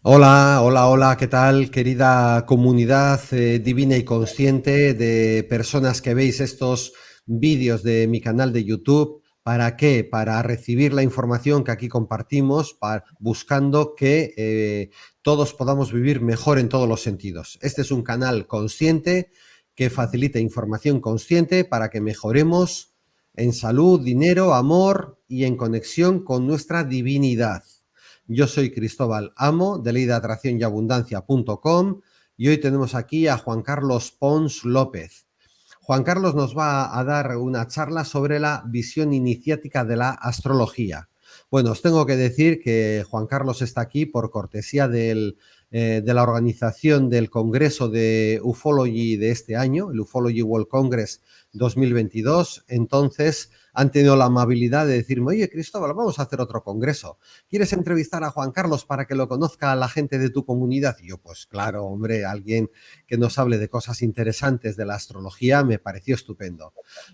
Hola, hola, hola, ¿qué tal, querida comunidad divina y consciente de personas que veis estos vídeos de mi canal de YouTube? ¿Para qué? Para recibir la información que aquí compartimos, buscando que todos podamos vivir mejor en todos los sentidos. Este es un canal consciente que facilita información consciente para que mejoremos en salud, dinero, amor y en conexión con nuestra divinidad. Yo soy Cristóbal Amo, de Ley de Atracción y Abundancia.com, y hoy tenemos aquí a Juan Carlos Pons López. Juan Carlos nos va a dar una charla sobre la visión iniciática de la astrología. Bueno, os tengo que decir que Juan Carlos está aquí por cortesía de la organización del Congreso de Ufology de este año, el Ufology World Congress 2022. Entonces, han tenido la amabilidad de decirme: oye, Cristóbal, vamos a hacer otro congreso. ¿Quieres entrevistar a Juan Carlos para que lo conozca la gente de tu comunidad? Y yo, pues claro, hombre, alguien que nos hable de cosas interesantes de la astrología me pareció estupendo.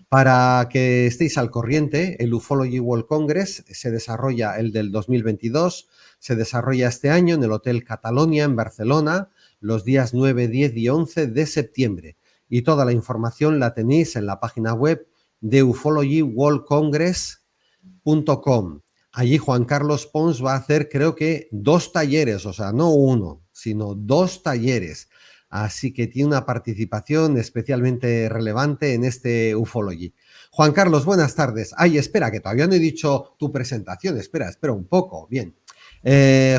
Para que estéis al corriente, el Ufology World Congress se desarrolla, el del 2022, se desarrolla este año en el Hotel Catalonia en Barcelona, los días 9, 10 y 11 de septiembre. Y toda la información la tenéis en la página web de ufologyworldcongress.com. Allí Juan Carlos Pons va a hacer, creo que 2 talleres, o sea, no uno, sino 2 talleres. Así que tiene una participación especialmente relevante en este Ufology. Juan Carlos, buenas tardes. Ay, espera, que todavía no he dicho tu presentación. Espera un poco. Bien.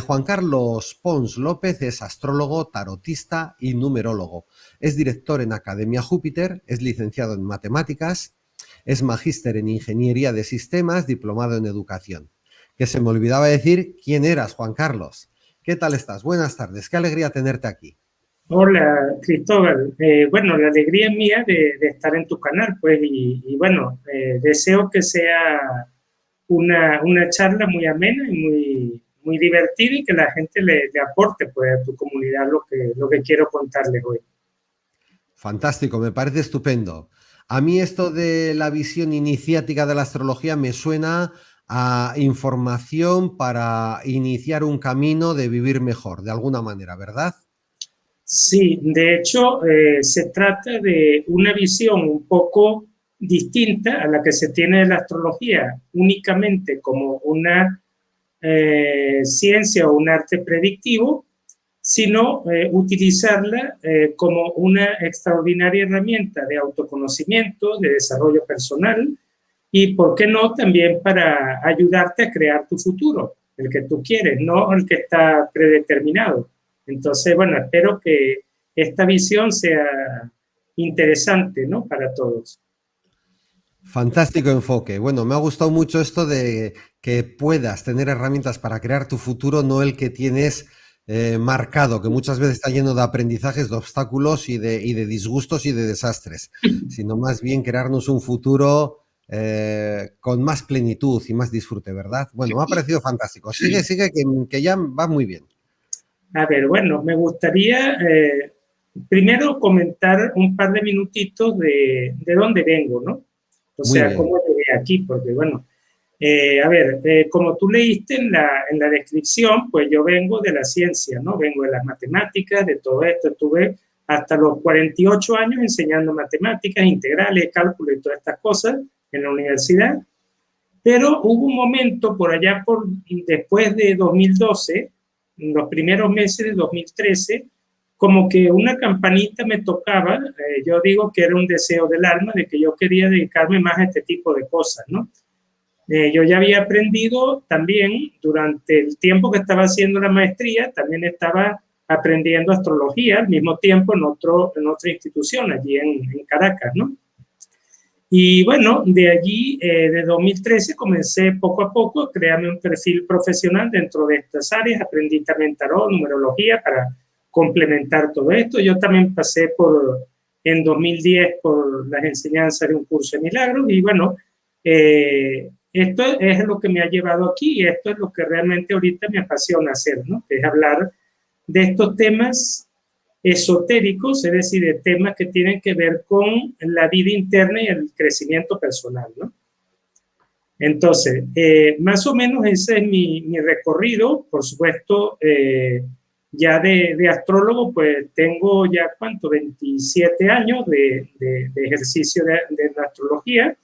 Juan Carlos Pons López es astrólogo, tarotista y numerólogo. Es director en Academia Júpiter, es licenciado en matemáticas, es magíster en Ingeniería de Sistemas, diplomado en Educación. Que se me olvidaba decir quién eras, Juan Carlos. ¿Qué tal estás? Buenas tardes, qué alegría tenerte aquí. Hola, Cristóbal. Bueno, la alegría es mía de estar en tu canal, pues, y bueno, deseo que sea una charla muy amena y muy divertida y que la gente le aporte, pues, a tu comunidad lo que quiero contarles hoy. Fantástico, me parece estupendo. A mí esto de la visión iniciática de la astrología me suena a información para iniciar un camino de vivir mejor, de alguna manera, ¿verdad? Sí, de hecho, se trata de una visión un poco distinta a la que se tiene de la astrología, únicamente como una ciencia o un arte predictivo, sino utilizarla como una extraordinaria herramienta de autoconocimiento, de desarrollo personal y, ¿por qué no?, también para ayudarte a crear tu futuro, el que tú quieres, no el que está predeterminado. Entonces, bueno, espero que esta visión sea interesante, ¿no?, para todos. Fantástico enfoque. Bueno, me ha gustado mucho esto de que puedas tener herramientas para crear tu futuro, no el que tienes marcado, que muchas veces está lleno de aprendizajes, de obstáculos y de disgustos y de desastres, sino más bien crearnos un futuro con más plenitud y más disfrute, ¿verdad? Bueno, me ha parecido fantástico. Sigue, sigue, que ya va muy bien. A ver, bueno, me gustaría primero comentar un par de minutitos de dónde vengo, ¿no? O Muy sea, bien. cómo llegué aquí, porque bueno, a ver, como tú leíste en la descripción, pues yo vengo de la ciencia, ¿no? Vengo de las matemáticas, de todo esto. Estuve hasta los 48 años enseñando matemáticas, integrales, cálculo y todas estas cosas en la universidad. Pero hubo un momento por allá, después de 2012, en los primeros meses de 2013, como que una campanita me tocaba. Yo digo que era un deseo del alma de que yo quería dedicarme más a este tipo de cosas, ¿no? Yo ya había aprendido también durante el tiempo que estaba haciendo la maestría, también estaba aprendiendo astrología al mismo tiempo en otra institución, allí en Caracas, ¿no? Y bueno, de allí, de 2013, comencé poco a poco a crearme un perfil profesional dentro de estas áreas. Aprendí también tarot, numerología para complementar todo esto. Yo también pasé en 2010 por las enseñanzas de un curso de milagros y bueno, esto es lo que me ha llevado aquí y esto es lo que realmente ahorita me apasiona hacer, ¿no? Que es hablar de estos temas esotéricos, es decir, de temas que tienen que ver con la vida interna y el crecimiento personal, ¿no? Entonces, más o menos ese es mi recorrido. Por supuesto, ya de astrólogo, pues tengo ya, ¿cuánto? 27 años de ejercicio de la astrología.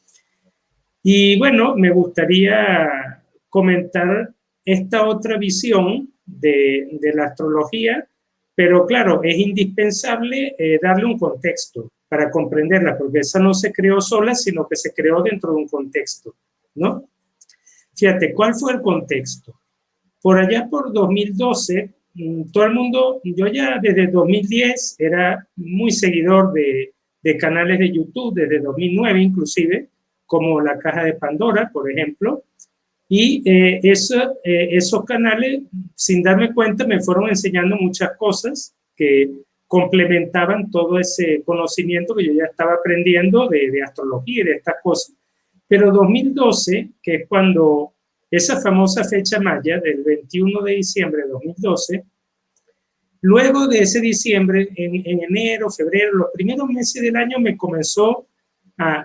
Y bueno, me gustaría comentar esta otra visión de la astrología, pero claro, es indispensable darle un contexto para comprenderla, porque esa no se creó sola, sino que se creó dentro de un contexto, ¿no? Fíjate, ¿cuál fue el contexto? Por allá por 2012, todo el mundo, yo ya desde 2010 era muy seguidor de canales de YouTube, desde 2009 inclusive, como La Caja de Pandora, por ejemplo, y esos canales, sin darme cuenta, me fueron enseñando muchas cosas que complementaban todo ese conocimiento que yo ya estaba aprendiendo de astrología y de estas cosas. Pero 2012, que es cuando esa famosa fecha maya del 21 de diciembre de 2012, luego de ese diciembre, en enero, febrero, los primeros meses del año me comenzó a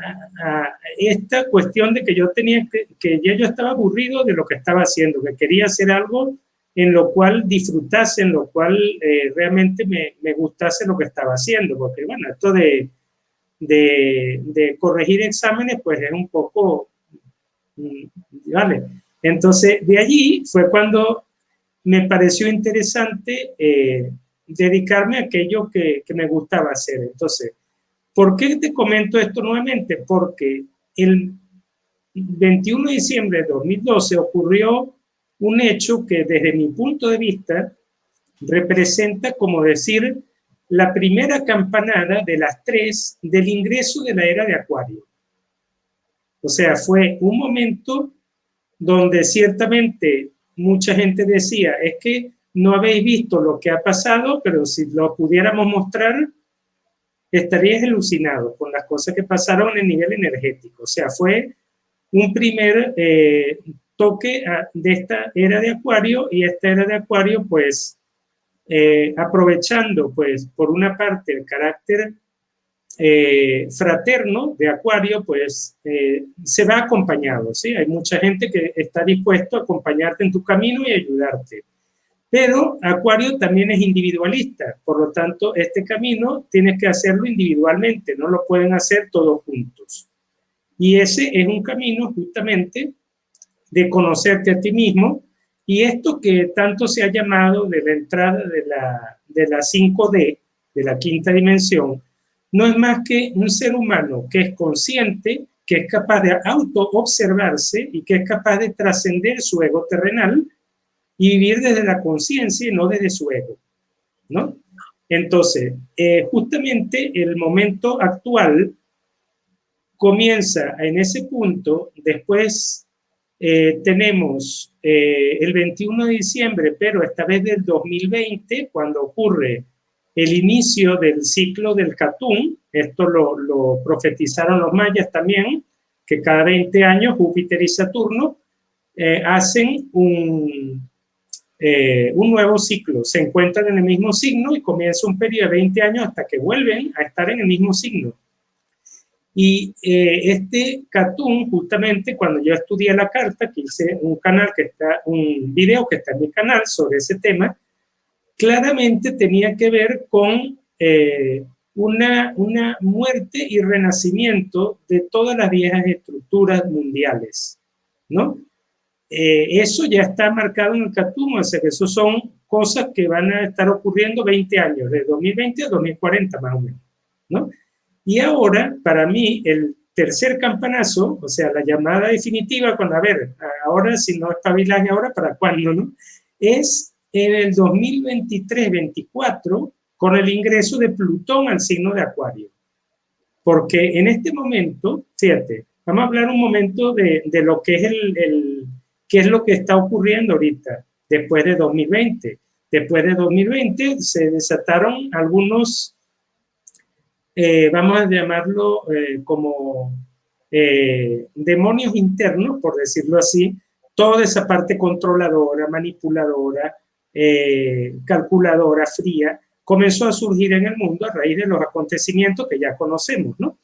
esta cuestión de que yo tenía que ya yo estaba aburrido de lo que estaba haciendo, que quería hacer algo en lo cual disfrutase, en lo cual realmente me gustase lo que estaba haciendo, porque bueno, esto de corregir exámenes pues es un poco, ¿vale? Entonces de allí fue cuando me pareció interesante dedicarme a aquello que me gustaba hacer. Entonces, ¿por qué te comento esto nuevamente? Porque el 21 de diciembre de 2012 ocurrió un hecho que desde mi punto de vista representa, como decir, la primera campanada de las 3 del ingreso de la era de Acuario. O sea, fue un momento donde ciertamente mucha gente decía, es que no habéis visto lo que ha pasado, pero si lo pudiéramos mostrar, estarías alucinado con las cosas que pasaron en el nivel energético. O sea, fue un primer toque de esta era de Acuario, y esta era de Acuario, pues, aprovechando, pues, por una parte el carácter fraterno de Acuario, pues se va acompañado, ¿sí? Hay mucha gente que está dispuesto a acompañarte en tu camino y ayudarte. Pero Acuario también es individualista, por lo tanto, este camino tienes que hacerlo individualmente, no lo pueden hacer todos juntos. Y ese es un camino justamente de conocerte a ti mismo, y esto que tanto se ha llamado de la entrada de la 5D, de la quinta dimensión, no es más que un ser humano que es consciente, que es capaz de auto-observarse y que es capaz de trascender su ego terrenal y vivir desde la conciencia y no desde su ego, ¿no? Entonces, justamente el momento actual comienza en ese punto. Después tenemos el 21 de diciembre, pero esta vez del 2020, cuando ocurre el inicio del ciclo del Catún. Esto lo profetizaron los mayas también, que cada 20 años Júpiter y Saturno hacen un nuevo ciclo, se encuentran en el mismo signo y comienza un periodo de 20 años hasta que vuelven a estar en el mismo signo. Y este Catún, justamente cuando yo estudié la carta, que hice un video que está en mi canal sobre ese tema, claramente tenía que ver con una muerte y renacimiento de todas las viejas estructuras mundiales, ¿no? Eso ya está marcado en el Catún, o sea que eso son cosas que van a estar ocurriendo 20 años, de 2020 a 2040 más o menos, ¿no? Y ahora, para mí, el tercer campanazo, o sea, la llamada definitiva, cuando, a ver, ahora si no espabilas ahora, ¿para cuándo, no? Es en el 2023-24, con el ingreso de Plutón al signo de Acuario. Porque en este momento, fíjate, vamos a hablar un momento de lo que es qué es lo que está ocurriendo ahorita, después de 2020. Después de 2020 se desataron algunos, vamos a llamarlo como demonios internos, por decirlo así, toda esa parte controladora, manipuladora, calculadora, fría, comenzó a surgir en el mundo a raíz de los acontecimientos que ya conocemos, ¿no?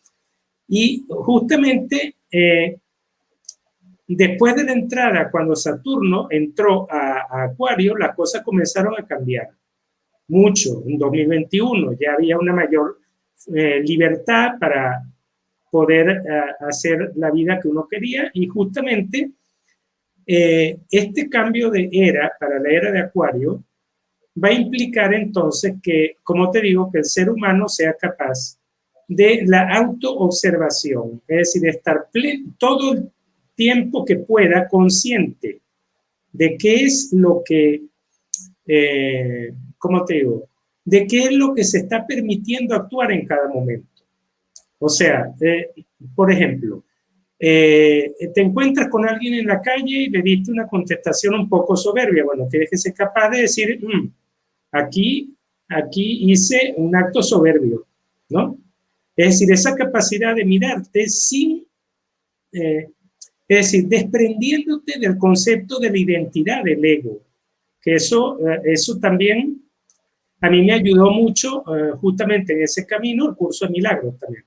Y justamente después de la entrada, cuando Saturno entró a Acuario, las cosas comenzaron a cambiar mucho. En 2021 ya había una mayor libertad para poder hacer la vida que uno quería, y justamente este cambio de era para la era de Acuario va a implicar entonces que, como te digo, que el ser humano sea capaz de la autoobservación, es decir, de estar todo el tiempo que pueda consciente de qué es lo que, ¿cómo te digo? De qué es lo que se está permitiendo actuar en cada momento. O sea, por ejemplo, te encuentras con alguien en la calle y le diste una contestación un poco soberbia. Bueno, tienes que ser capaz de decir, aquí hice un acto soberbio, ¿no? Es decir, esa capacidad de mirarte sin, es decir, desprendiéndote del concepto de la identidad del ego, que eso también a mí me ayudó mucho justamente en ese camino, el curso de milagros también.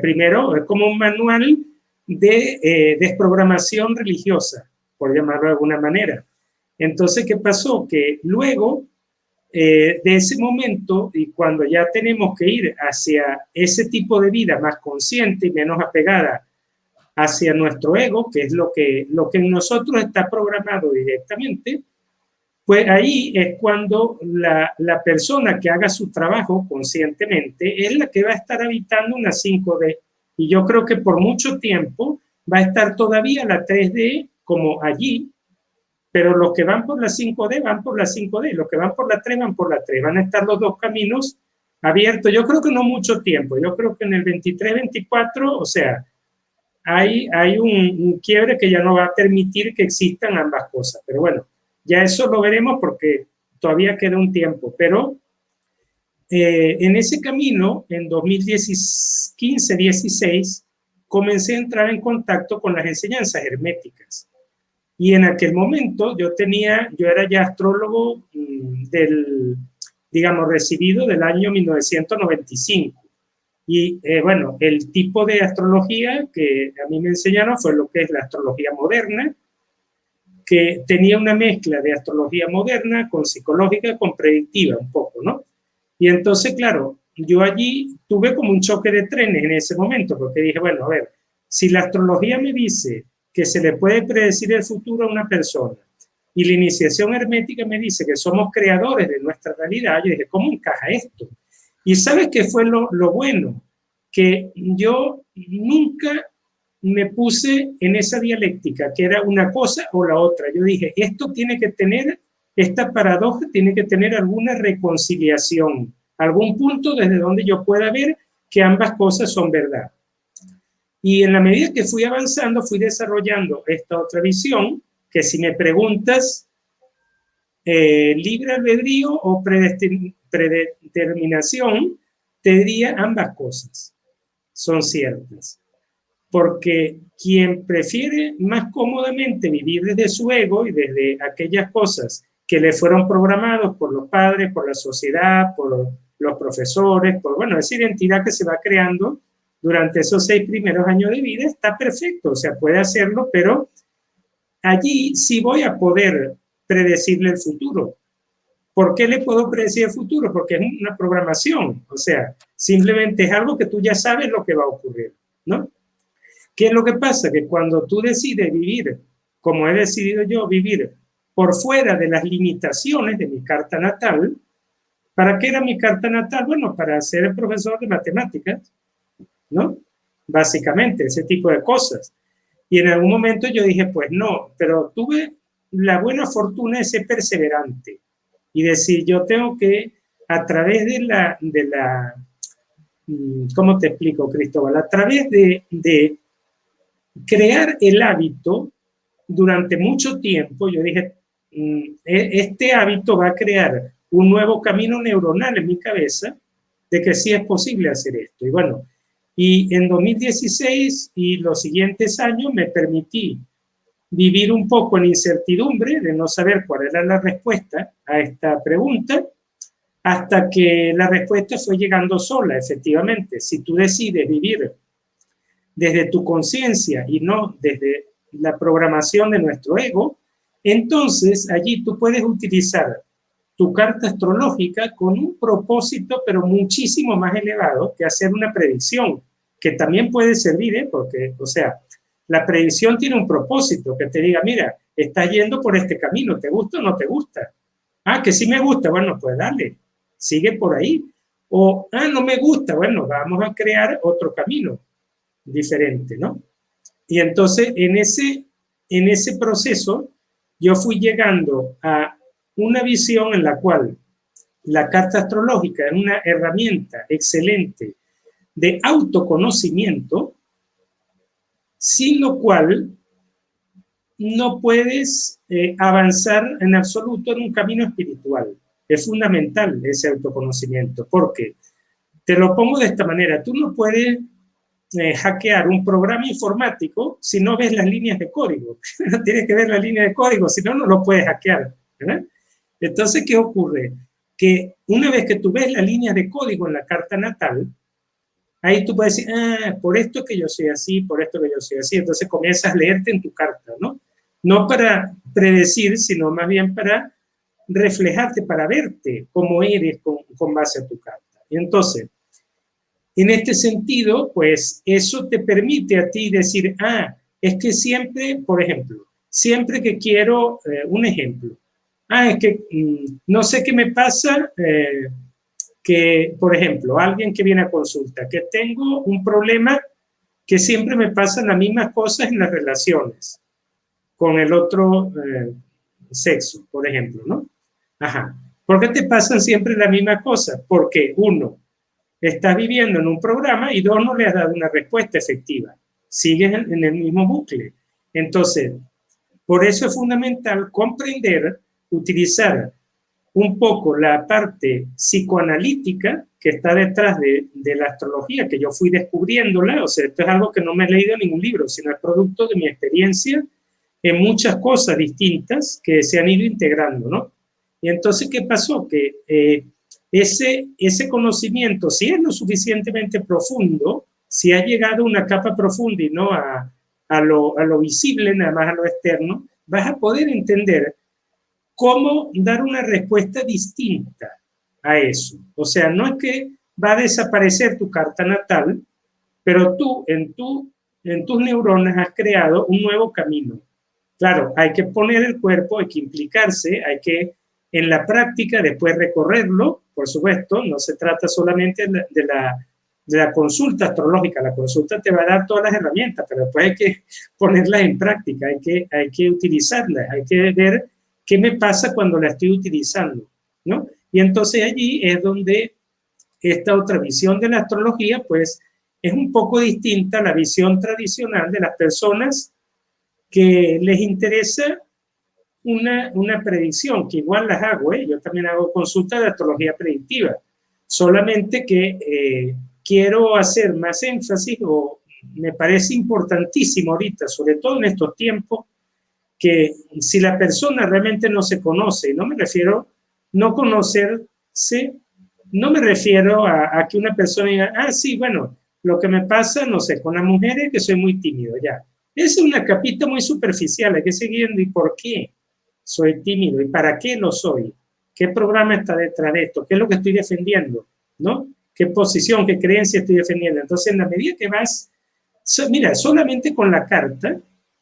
Primero, es como un manual de desprogramación religiosa, por llamarlo de alguna manera. Entonces, ¿qué pasó? Que luego de ese momento, y cuando ya tenemos que ir hacia ese tipo de vida más consciente y menos apegada hacia nuestro ego, que es lo que en nosotros está programado directamente, pues ahí es cuando la persona que haga su trabajo conscientemente es la que va a estar habitando una 5D. Y yo creo que por mucho tiempo va a estar todavía la 3D como allí, pero los que van por la 5D van por la 5D, los que van por la 3 van por la 3. Van a estar los dos caminos abiertos. Yo creo que no mucho tiempo. Yo creo que en el 23, 24, o sea, hay un quiebre que ya no va a permitir que existan ambas cosas. Pero bueno, ya eso lo veremos porque todavía queda un tiempo. Pero en ese camino, en 2015-16, comencé a entrar en contacto con las enseñanzas herméticas. Y en aquel momento yo era ya astrólogo digamos, recibido del año 1995. Y bueno, el tipo de astrología que a mí me enseñaron fue lo que es la astrología moderna, que tenía una mezcla de astrología moderna con psicológica, con predictiva un poco, ¿no? Y entonces, claro, yo allí tuve como un choque de trenes en ese momento, porque dije, bueno, a ver, si la astrología me dice que se le puede predecir el futuro a una persona y la iniciación hermética me dice que somos creadores de nuestra realidad, yo dije, ¿cómo encaja esto? Y ¿sabes qué fue lo bueno? Que yo nunca me puse en esa dialéctica, que era una cosa o la otra. Yo dije, esta paradoja tiene que tener alguna reconciliación, algún punto desde donde yo pueda ver que ambas cosas son verdad. Y en la medida que fui avanzando, fui desarrollando esta otra visión, que si me preguntas, libre albedrío o predeterminación, te diría ambas cosas son ciertas. Porque quien prefiere más cómodamente vivir desde su ego y desde aquellas cosas que le fueron programados por los padres, por la sociedad, por los profesores, por, bueno, esa identidad que se va creando durante esos 6 primeros años de vida, está perfecto, o sea, puede hacerlo, pero allí sí voy a poder predecirle el futuro. ¿Por qué le puedo predecir el futuro? Porque es una programación, o sea, simplemente es algo que tú ya sabes lo que va a ocurrir, ¿no? ¿Qué es lo que pasa? Que cuando tú decides vivir, como he decidido yo vivir, por fuera de las limitaciones de mi carta natal, ¿para qué era mi carta natal? Bueno, para ser el profesor de matemáticas, ¿no? Básicamente, ese tipo de cosas. Y en algún momento yo dije, pues no, pero tuve la buena fortuna de ser perseverante y decir, yo tengo que, a través de la ¿cómo te explico, Cristóbal? A través de crear el hábito durante mucho tiempo, yo dije, este hábito va a crear un nuevo camino neuronal en mi cabeza de que sí es posible hacer esto. Y bueno, y en 2016 y los siguientes años me permití vivir un poco en incertidumbre de no saber cuál era la respuesta a esta pregunta, hasta que la respuesta fue llegando sola, efectivamente. Si tú decides vivir desde tu conciencia y no desde la programación de nuestro ego, entonces allí tú puedes utilizar tu carta astrológica con un propósito, pero muchísimo más elevado que hacer una predicción, que también puede servir, ¿eh? Porque, o sea, la predicción tiene un propósito, que te diga, mira, estás yendo por este camino, ¿te gusta o no te gusta? Ah, que sí me gusta, bueno, pues dale, sigue por ahí. O, ah, no me gusta, bueno, vamos a crear otro camino diferente, ¿no? Y entonces en ese proceso yo fui llegando a una visión en la cual la carta astrológica es una herramienta excelente de autoconocimiento, sin lo cual no puedes avanzar en absoluto en un camino espiritual. Es fundamental ese autoconocimiento, porque te lo pongo de esta manera, tú no puedes hackear un programa informático si no ves las líneas de código. Tienes que ver las líneas de código, si no, no lo puedes hackear, ¿verdad? Entonces, ¿qué ocurre? Que una vez que tú ves las líneas de código en la carta natal, ahí tú puedes decir, ah, por esto que yo soy así, por esto que yo soy así. Entonces comienzas a leerte en tu carta, ¿no? No para predecir, sino más bien para reflejarte, para verte cómo eres con base a tu carta. Y entonces, en este sentido, pues eso te permite a ti decir, ah, es que siempre, por ejemplo, siempre que quiero, un ejemplo, ah, es que no sé qué me pasa, que, por ejemplo, alguien que viene a consulta, que tengo un problema que siempre me pasan las mismas cosas en las relaciones con el otro sexo, por ejemplo, ¿no? Ajá. ¿Por qué te pasan siempre las mismas cosas? Porque uno, estás viviendo en un programa y dos, no le has dado una respuesta efectiva. Sigues en el mismo bucle. Entonces, por eso es fundamental comprender, utilizar un poco la parte psicoanalítica que está detrás de la astrología, que yo fui descubriéndola, o sea, esto es algo que no me he leído en ningún libro, sino es producto de mi experiencia en muchas cosas distintas que se han ido integrando, ¿no? Y entonces, ¿qué pasó? Que ese conocimiento, si es lo suficientemente profundo, si ha llegado a una capa profunda y no a lo visible, nada más a lo externo, vas a poder entender cómo dar una respuesta distinta a eso. O sea, no es que va a desaparecer tu carta natal, pero tú en tus neuronas has creado un nuevo camino. Claro, hay que poner el cuerpo, hay que implicarse, hay que en la práctica después recorrerlo, por supuesto, no se trata solamente de la consulta astrológica, la consulta te va a dar todas las herramientas, pero después hay que ponerlas en práctica, hay que utilizarlas, hay que ver qué me pasa cuando la estoy utilizando, ¿no? Y entonces allí es donde esta otra visión de la astrología, pues, es un poco distinta a la visión tradicional de las personas que les interesa una predicción, que igual las hago, yo también hago consultas de astrología predictiva, solamente que quiero hacer más énfasis, o me parece importantísimo ahorita, sobre todo en estos tiempos, que si la persona realmente no se conoce, y no me refiero no conocerse, no me refiero a que una persona diga, ah, sí, bueno, lo que me pasa, no sé, con las mujeres que soy muy tímido, ya. Es una capita muy superficial, hay que seguir viendo, ¿y por qué soy tímido? ¿Y para qué lo soy? ¿Qué programa está detrás de esto? ¿Qué es lo que estoy defendiendo? ¿No? ¿Qué posición, qué creencia estoy defendiendo? Entonces, en la medida que vas, mira, solamente con la carta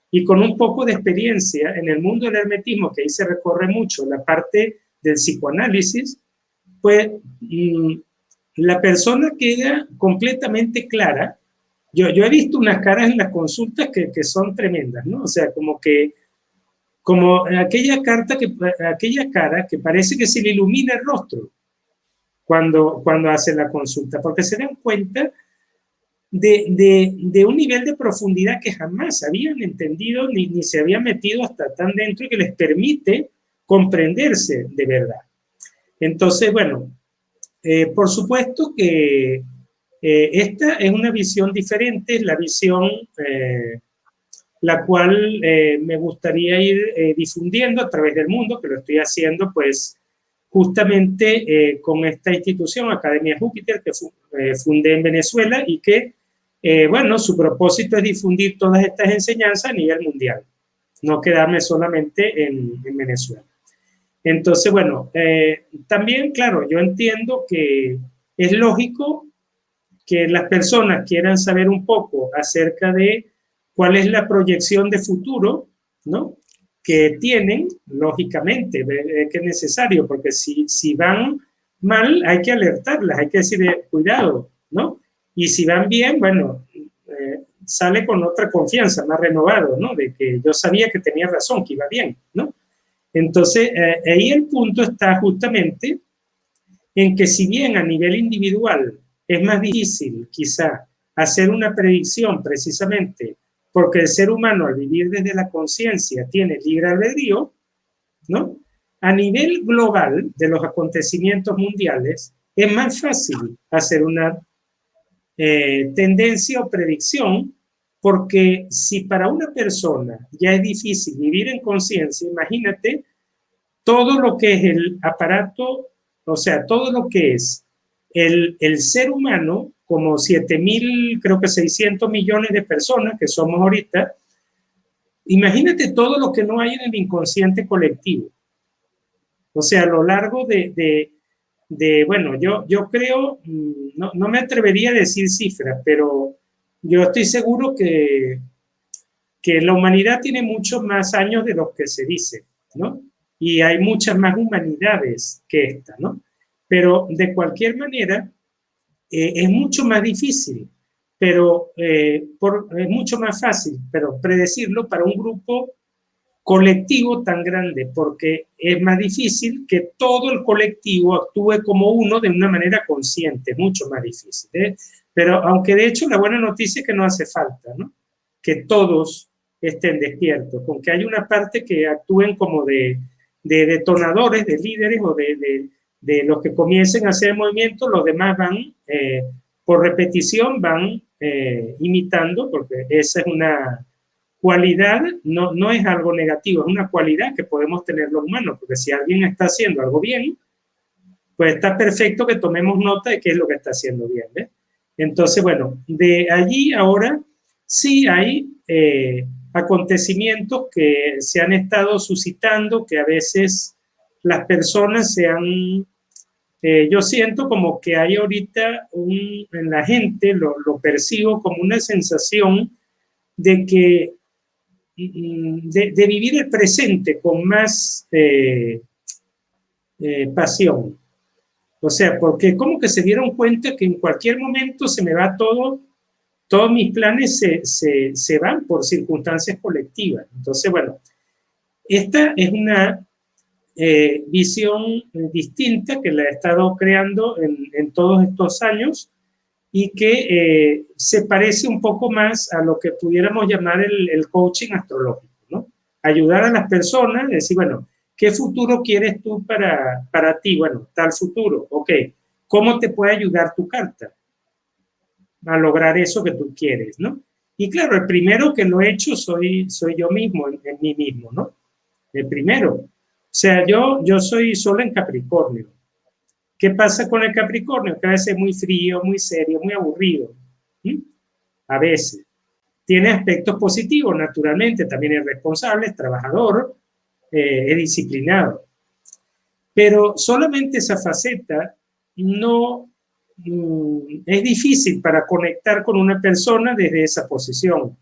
y con un poco de experiencia en el mundo del hermetismo, que ahí se recorre mucho la parte del psicoanálisis, pues la persona queda completamente clara. Yo he visto unas caras en las consultas que son tremendas, ¿no? O sea, como aquella cara que parece que se le ilumina el rostro cuando hace la consulta, porque se dan cuenta de un nivel de profundidad que jamás habían entendido ni se habían metido hasta tan dentro y que les permite comprenderse de verdad. Entonces, bueno, por supuesto que esta es una visión diferente, es la visión la cual me gustaría ir difundiendo a través del mundo, que lo estoy haciendo pues justamente con esta institución, Academia Júpiter, que fundé en Venezuela y que bueno, su propósito es difundir todas estas enseñanzas a nivel mundial, no quedarme solamente en Venezuela. Entonces, bueno, también, claro, yo entiendo que es lógico que las personas quieran saber un poco acerca de cuál es la proyección de futuro, ¿no? Que tienen, lógicamente, que es necesario, porque si van mal, hay que alertarlas, hay que decir, cuidado, ¿no? Y si van bien, bueno, sale con otra confianza, más renovado, ¿no? De que yo sabía que tenía razón, que iba bien, ¿no? Entonces, ahí el punto está justamente en que si bien a nivel individual es más difícil quizá hacer una predicción precisamente porque el ser humano al vivir desde la conciencia tiene libre albedrío, ¿no? A nivel global de los acontecimientos mundiales es más fácil hacer una tendencia o predicción porque si para una persona ya es difícil vivir en conciencia, imagínate todo lo que es el aparato, o sea, todo lo que es el ser humano, como 7.000, creo que 600 millones de personas que somos ahorita, imagínate todo lo que no hay en el inconsciente colectivo. O sea, a lo largo bueno, yo creo, no me atrevería a decir cifras, pero yo estoy seguro que la humanidad tiene muchos más años de los que se dice, ¿no? Y hay muchas más humanidades que esta, ¿no? Pero de cualquier manera, es mucho más difícil, pero es mucho más fácil, pero predecirlo para un grupo colectivo tan grande, porque es más difícil que todo el colectivo actúe como uno de una manera consciente, mucho más difícil. Pero aunque de hecho la buena noticia es que no hace falta, ¿no? Que todos estén despiertos, con que hay una parte que actúen como de detonadores, de líderes o de los que comiencen a hacer movimientos, los demás van, por repetición, van imitando, porque esa es una cualidad, no es algo negativo, es una cualidad que podemos tener los humanos, porque si alguien está haciendo algo bien, pues está perfecto que tomemos nota de qué es lo que está haciendo bien, ¿ves? Entonces, bueno, de allí ahora sí hay acontecimientos que se han estado suscitando, que a veces las personas se han... yo siento como que hay ahorita en la gente, lo percibo como una sensación de que de vivir el presente con más pasión. O sea, porque como que se dieron cuenta que en cualquier momento se me va todo, todos mis planes se van por circunstancias colectivas. Entonces, bueno, esta es una visión distinta que la he estado creando en todos estos años y que se parece un poco más a lo que pudiéramos llamar el coaching astrológico, ¿no? Ayudar a las personas, decir, bueno, ¿qué futuro quieres tú para ti? Bueno, tal futuro, ok. ¿Cómo te puede ayudar tu carta a lograr eso que tú quieres, ¿no? Y claro, el primero que lo he hecho soy yo mismo, en mí mismo, ¿no? El primero. O sea, yo soy solo en Capricornio. ¿Qué pasa con el Capricornio? Que a veces es muy frío, muy serio, muy aburrido. ¿Mm? A veces. Tiene aspectos positivos, naturalmente. También es responsable, es trabajador, es disciplinado. Pero solamente esa faceta no es difícil para conectar con una persona desde esa posición.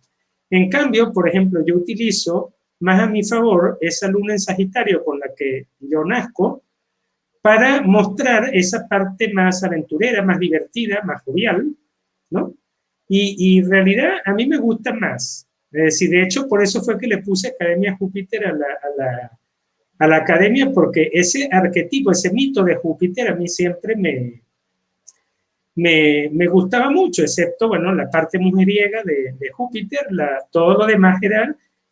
En cambio, por ejemplo, yo utilizo más a mi favor esa luna en Sagitario con la que yo nazco, para mostrar esa parte más aventurera, más divertida, más jovial, ¿no? Y en realidad a mí me gusta más. Es decir, de hecho, por eso fue que le puse Academia Júpiter a la academia, porque ese arquetipo, ese mito de Júpiter a mí siempre me gustaba mucho, excepto, bueno, la parte mujeriega de Júpiter, todo lo demás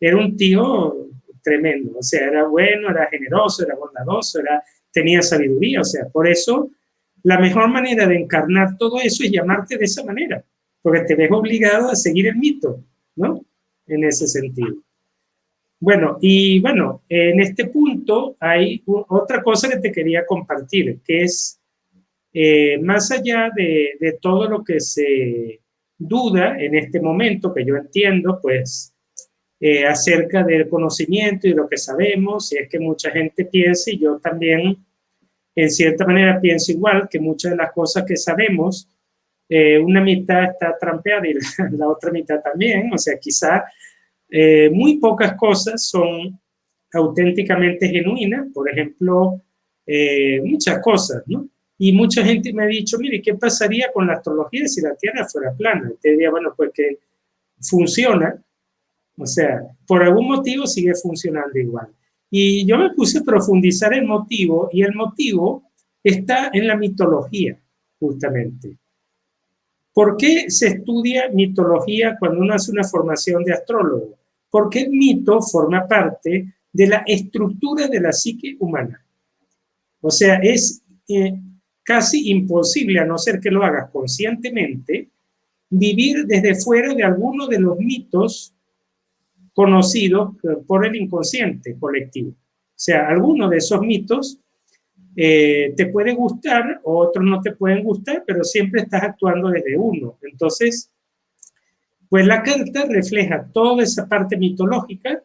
era un tío tremendo, o sea, era bueno, era generoso, era bondadoso, tenía sabiduría, o sea, por eso la mejor manera de encarnar todo eso es llamarte de esa manera, porque te ves obligado a seguir el mito, ¿no? En ese sentido. Bueno, y bueno, en este punto hay otra cosa que te quería compartir, que es más allá de todo lo que se duda en este momento, que yo entiendo, pues, acerca del conocimiento y lo que sabemos, y es que mucha gente piensa, y yo también, en cierta manera, pienso igual, que muchas de las cosas que sabemos, una mitad está trampeada y la otra mitad también, o sea, quizá muy pocas cosas son auténticamente genuinas, por ejemplo, muchas cosas, ¿no? Y mucha gente me ha dicho, mire, ¿qué pasaría con la astrología si la Tierra fuera plana? Y te diría, bueno, pues que funciona, o sea, por algún motivo sigue funcionando igual. Y yo me puse a profundizar el motivo, y el motivo está en la mitología, justamente. ¿Por qué se estudia mitología cuando uno hace una formación de astrólogo? Porque el mito forma parte de la estructura de la psique humana. O sea, es casi imposible, a no ser que lo hagas conscientemente, vivir desde fuera de alguno de los mitos conocidos por el inconsciente colectivo. O sea, algunos de esos mitos te puede gustar, otros no te pueden gustar, pero siempre estás actuando desde uno. Entonces, pues la carta refleja toda esa parte mitológica,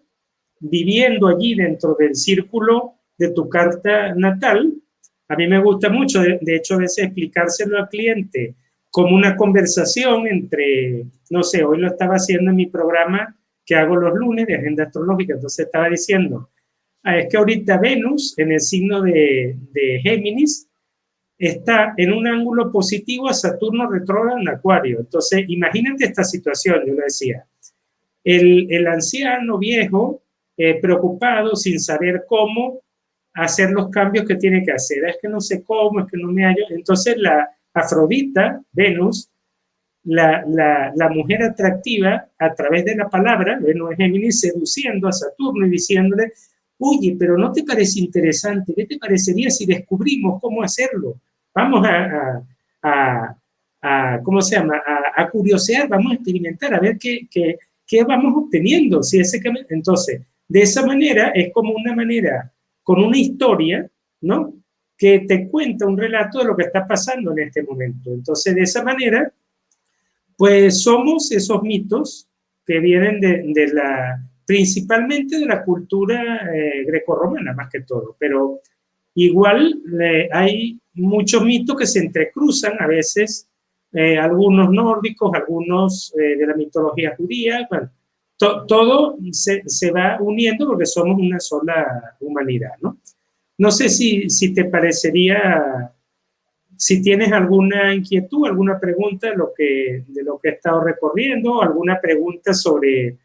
viviendo allí dentro del círculo de tu carta natal. A mí me gusta mucho, de hecho, a veces explicárselo al cliente como una conversación entre, no sé, hoy lo estaba haciendo en mi programa que hago los lunes de agenda astrológica, entonces estaba diciendo, es que ahorita Venus en el signo de Géminis está en un ángulo positivo a Saturno retrógrado en Acuario. Entonces, imagínate esta situación, yo le decía, el anciano viejo preocupado sin saber cómo hacer los cambios que tiene que hacer. Es que no sé cómo, es que no me hallo. Entonces, la Afrodita, Venus, la mujer atractiva, a través de la palabra, Venus es Géminis, seduciendo a Saturno y diciéndole, oye, pero ¿no te parece interesante? ¿Qué te parecería si descubrimos cómo hacerlo? Vamos a ¿cómo se llama? A curiosear, vamos a experimentar, a ver qué vamos obteniendo. Si ese, entonces, de esa manera es como una manera, con una historia, ¿no? Que te cuenta un relato de lo que está pasando en este momento. Entonces, de esa manera, pues somos esos mitos que vienen principalmente de la cultura grecorromana, más que todo, pero igual hay muchos mitos que se entrecruzan a veces, algunos nórdicos, algunos de la mitología judía, bueno, todo se va uniendo porque somos una sola humanidad, ¿no? No sé si te parecería, si tienes alguna inquietud, alguna pregunta de lo que he estado recorriendo, alguna pregunta sobre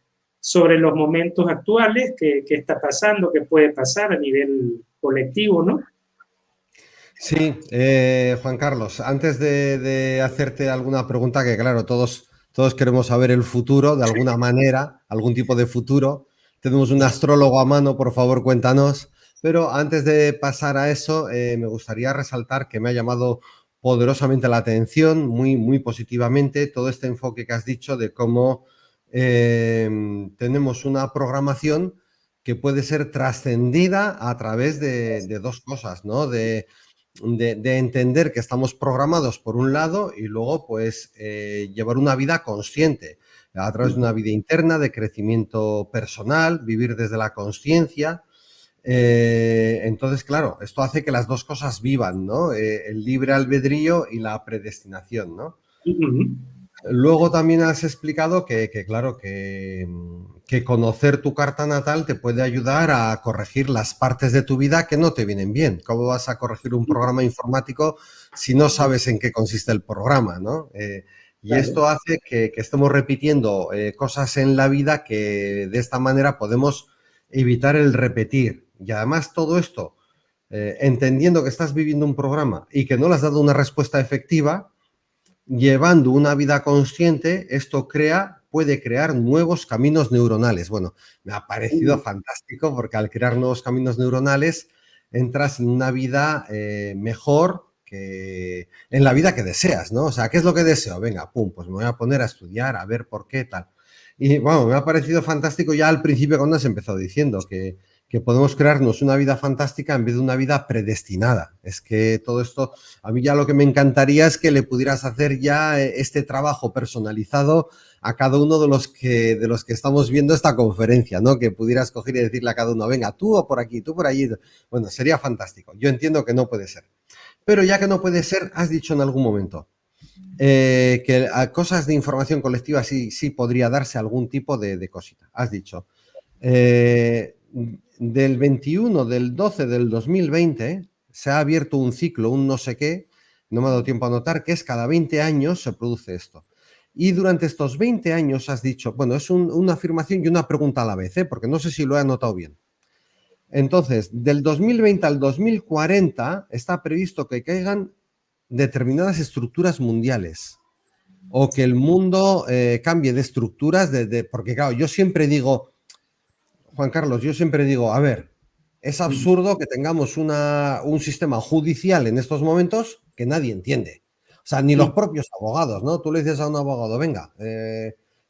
los momentos actuales, qué está pasando, qué puede pasar a nivel colectivo, ¿no? Sí, Juan Carlos, antes de hacerte alguna pregunta, que claro, todos queremos saber el futuro de alguna manera, algún tipo de futuro. Tenemos un astrólogo a mano, por favor, cuéntanos. Pero antes de pasar a eso, me gustaría resaltar que me ha llamado poderosamente la atención, muy, muy positivamente, todo este enfoque que has dicho de cómo tenemos una programación que puede ser trascendida a través de dos cosas, ¿no? De entender que estamos programados por un lado y luego pues llevar una vida consciente a través de una vida interna de crecimiento personal, vivir desde la consciencia. Entonces, claro, esto hace que las dos cosas vivan, ¿no? El libre albedrío y la predestinación, ¿no? Luego también has explicado claro, que conocer tu carta natal te puede ayudar a corregir las partes de tu vida que no te vienen bien. ¿Cómo vas a corregir un programa informático si no sabes en qué consiste el programa, ¿no? Y esto hace que estemos repitiendo cosas en la vida que de esta manera podemos evitar el repetir. Y además todo esto, entendiendo que estás viviendo un programa y que no le has dado una respuesta efectiva, llevando una vida consciente, esto puede crear nuevos caminos neuronales. Bueno, me ha parecido fantástico porque al crear nuevos caminos neuronales entras en una vida mejor que en la vida que deseas, ¿no? O sea, ¿qué es lo que deseo? Venga, pum, pues me voy a poner a estudiar, a ver por qué tal. Y bueno, me ha parecido fantástico ya al principio cuando has empezado diciendo que que podemos crearnos una vida fantástica en vez de una vida predestinada. Es que todo esto, a mí ya lo que me encantaría es que le pudieras hacer ya este trabajo personalizado a cada uno de los que estamos viendo esta conferencia, ¿no? Que pudieras coger y decirle a cada uno, venga, tú o por aquí, tú por allí. Bueno, sería fantástico. Yo entiendo que no puede ser. Pero ya que no puede ser, has dicho en algún momento que a cosas de información colectiva sí podría darse algún tipo de cosita. Has dicho, del 21 del 12 del 2020 se ha abierto un ciclo, un no sé qué, no me ha dado tiempo a anotar, que es cada 20 años se produce esto. Y durante estos 20 años has dicho, bueno, es una afirmación y una pregunta a la vez, porque no sé si lo he anotado bien. Entonces, del 2020 al 2040 está previsto que caigan determinadas estructuras mundiales o que el mundo cambie de estructuras, porque claro, yo siempre digo, Juan Carlos, yo siempre digo, a ver, es absurdo que tengamos un sistema judicial en estos momentos que nadie entiende. O sea, ni los propios abogados, ¿no? Tú le dices a un abogado, venga,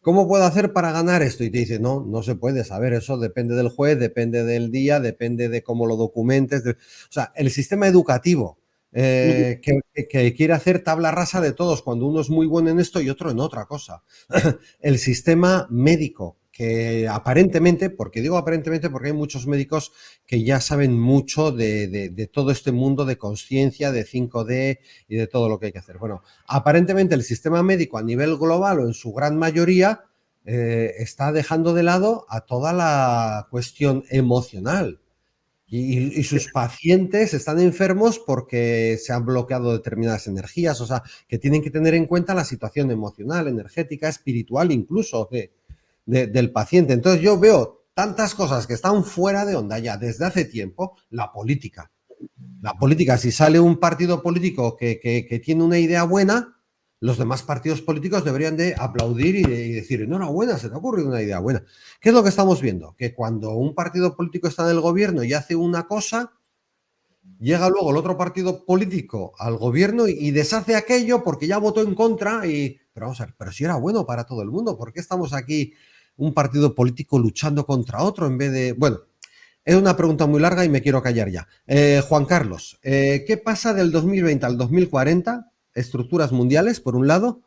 ¿cómo puedo hacer para ganar esto? Y te dice, no, no se puede saber, eso depende del juez, depende del día, depende de cómo lo documentes. O sea, el sistema educativo que quiere hacer tabla rasa de todos, cuando uno es muy bueno en esto y otro en otra cosa. El sistema médico, que aparentemente, porque digo aparentemente porque hay muchos médicos que ya saben mucho de todo este mundo de conciencia, de 5D y de todo lo que hay que hacer. Bueno, aparentemente el sistema médico a nivel global o en su gran mayoría está dejando de lado a toda la cuestión emocional. Y sus pacientes están enfermos porque se han bloqueado determinadas energías, o sea, que tienen que tener en cuenta la situación emocional, energética, espiritual incluso del paciente. Entonces yo veo tantas cosas que están fuera de onda ya desde hace tiempo. La política, si sale un partido político que tiene una idea buena, los demás partidos políticos deberían de aplaudir y decir, enhorabuena, se te ha ocurrido una idea buena. ¿Qué es lo que estamos viendo? Que cuando un partido político está en el gobierno y hace una cosa, llega luego el otro partido político al gobierno y deshace aquello porque ya votó en contra. Pero vamos a ver, pero si era bueno para todo el mundo, ¿por qué estamos aquí un partido político luchando contra otro en vez de... Bueno, es una pregunta muy larga y me quiero callar ya. Juan Carlos, ¿qué pasa del 2020 al 2040? Estructuras mundiales, por un lado,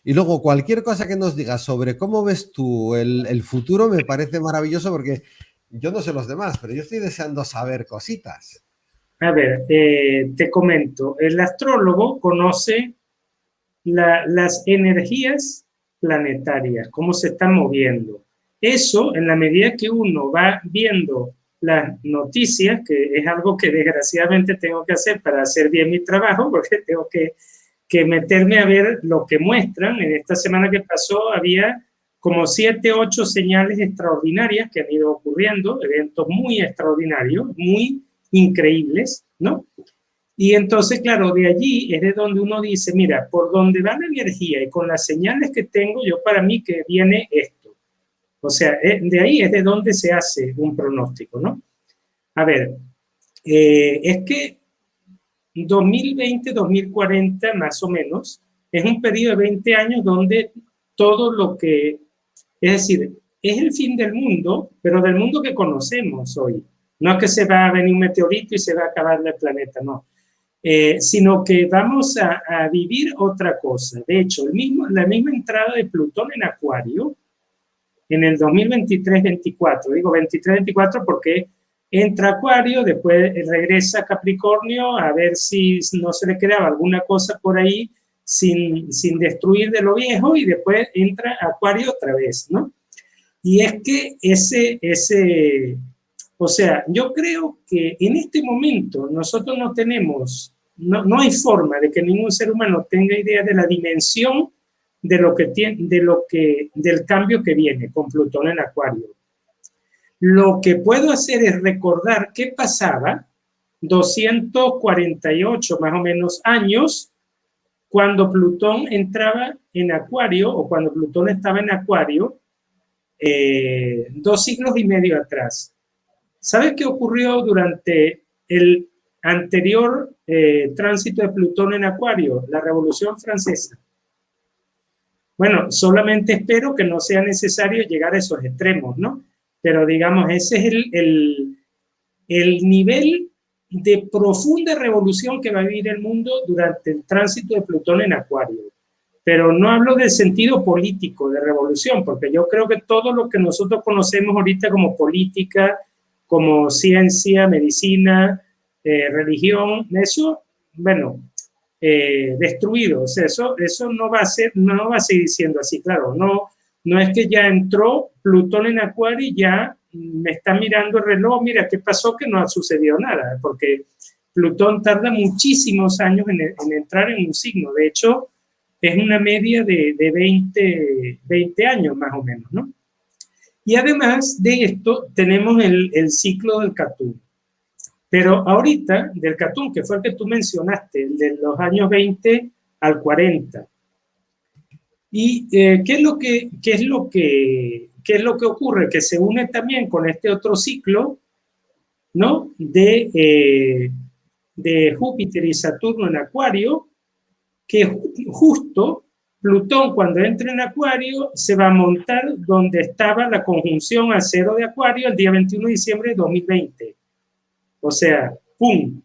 y luego cualquier cosa que nos digas sobre cómo ves tú el futuro me parece maravilloso porque yo no sé los demás, pero yo estoy deseando saber cositas. A ver, te comento, el astrólogo conoce las energías planetarias, cómo se están moviendo. Eso, en la medida que uno va viendo las noticias, que es algo que desgraciadamente tengo que hacer para hacer bien mi trabajo, porque tengo que meterme a ver lo que muestran. En esta semana que pasó había como 7, 8 señales extraordinarias que han ido ocurriendo, eventos muy extraordinarios, muy increíbles, ¿no? Y entonces, claro, de allí es de donde uno dice, mira, por donde va la energía y con las señales que tengo, yo para mí que viene esto. O sea, de ahí es de donde se hace un pronóstico, ¿no? A ver, es que 2020-2040 más o menos es un periodo de 20 años donde todo lo que, es decir, es el fin del mundo, pero del mundo que conocemos hoy. No es que se va a venir un meteorito y se va a acabar el planeta, no. Sino que vamos a vivir otra cosa. De hecho, la misma entrada de Plutón en Acuario en el 2023-24, digo 23-24 porque entra Acuario, después regresa a Capricornio a ver si no se le quedaba alguna cosa por ahí sin destruir de lo viejo y después entra Acuario otra vez, ¿no? Y es que o sea, yo creo que en este momento nosotros no tenemos, no hay forma de que ningún ser humano tenga idea de la dimensión de lo que tiene, del cambio que viene con Plutón en Acuario. Lo que puedo hacer es recordar qué pasaba 248 más o menos años cuando Plutón entraba en Acuario o cuando Plutón estaba en Acuario, 2 siglos y medio atrás. ¿Sabes qué ocurrió durante el anterior tránsito de Plutón en Acuario? La Revolución Francesa. Bueno, solamente espero que no sea necesario llegar a esos extremos, ¿no? Pero digamos, ese es el nivel de profunda revolución que va a vivir el mundo durante el tránsito de Plutón en Acuario. Pero no hablo del sentido político de revolución, porque yo creo que todo lo que nosotros conocemos ahorita como política, como ciencia, medicina, religión, eso, bueno, destruido. O sea, eso no va a ser, no va a seguir siendo así, claro. No es que ya entró Plutón en Acuario y ya me está mirando el reloj, mira, ¿qué pasó? Que no ha sucedido nada, porque Plutón tarda muchísimos años en entrar en un signo. De hecho, es una media de 20 años más o menos, ¿no? Y además de esto, tenemos el ciclo del Catún. Pero ahorita, del Catún, que fue el que tú mencionaste, el de los años 20 al 40. ¿Y qué es lo que ocurre? Que se une también con este otro ciclo, ¿no? De Júpiter y Saturno en Acuario, que justo Plutón, cuando entra en Acuario, se va a montar donde estaba la conjunción a cero de Acuario el día 21 de diciembre de 2020. O sea, ¡pum!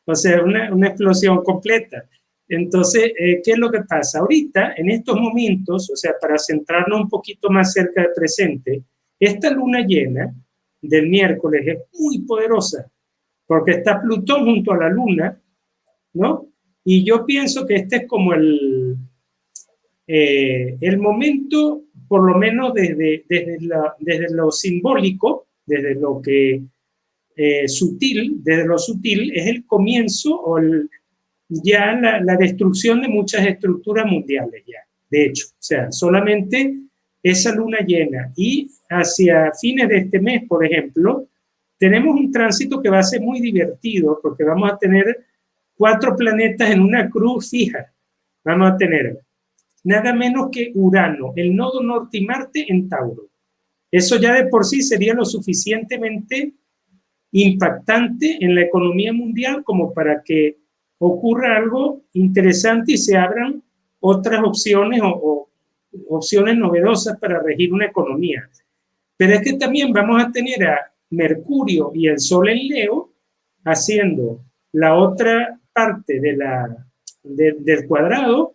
O sea, una explosión completa. Entonces, ¿qué es lo que pasa? Ahorita, en estos momentos, o sea, para centrarnos un poquito más cerca del presente, esta luna llena del miércoles es muy poderosa, porque está Plutón junto a la luna, ¿no? Y yo pienso que este es como el momento, por lo menos desde lo simbólico, desde lo que sutil, desde lo sutil, es el comienzo o ya la destrucción de muchas estructuras mundiales ya, de hecho. O sea, solamente esa luna llena y hacia fines de este mes, por ejemplo, tenemos un tránsito que va a ser muy divertido porque vamos a tener 4 planetas en una cruz fija. Vamos a tener nada menos que Urano, el nodo norte y Marte en Tauro. Eso ya de por sí sería lo suficientemente impactante en la economía mundial como para que ocurra algo interesante y se abran otras opciones o opciones novedosas para regir una economía. Pero es que también vamos a tener a Mercurio y el Sol en Leo haciendo la otra parte del cuadrado,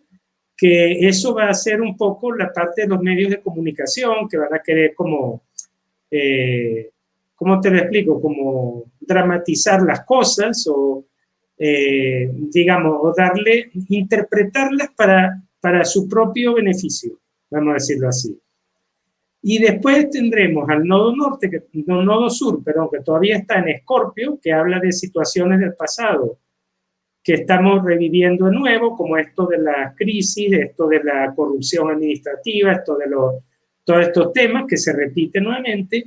que eso va a ser un poco la parte de los medios de comunicación que van a querer como ¿cómo te lo explico? Como dramatizar las cosas o, digamos, o interpretarlas para su propio beneficio, vamos a decirlo así. Y después tendremos al nodo norte, nodo sur, perdón, que todavía está en Escorpio, que habla de situaciones del pasado que estamos reviviendo de nuevo, como esto de la crisis, esto de la corrupción administrativa, todos estos temas que se repiten nuevamente.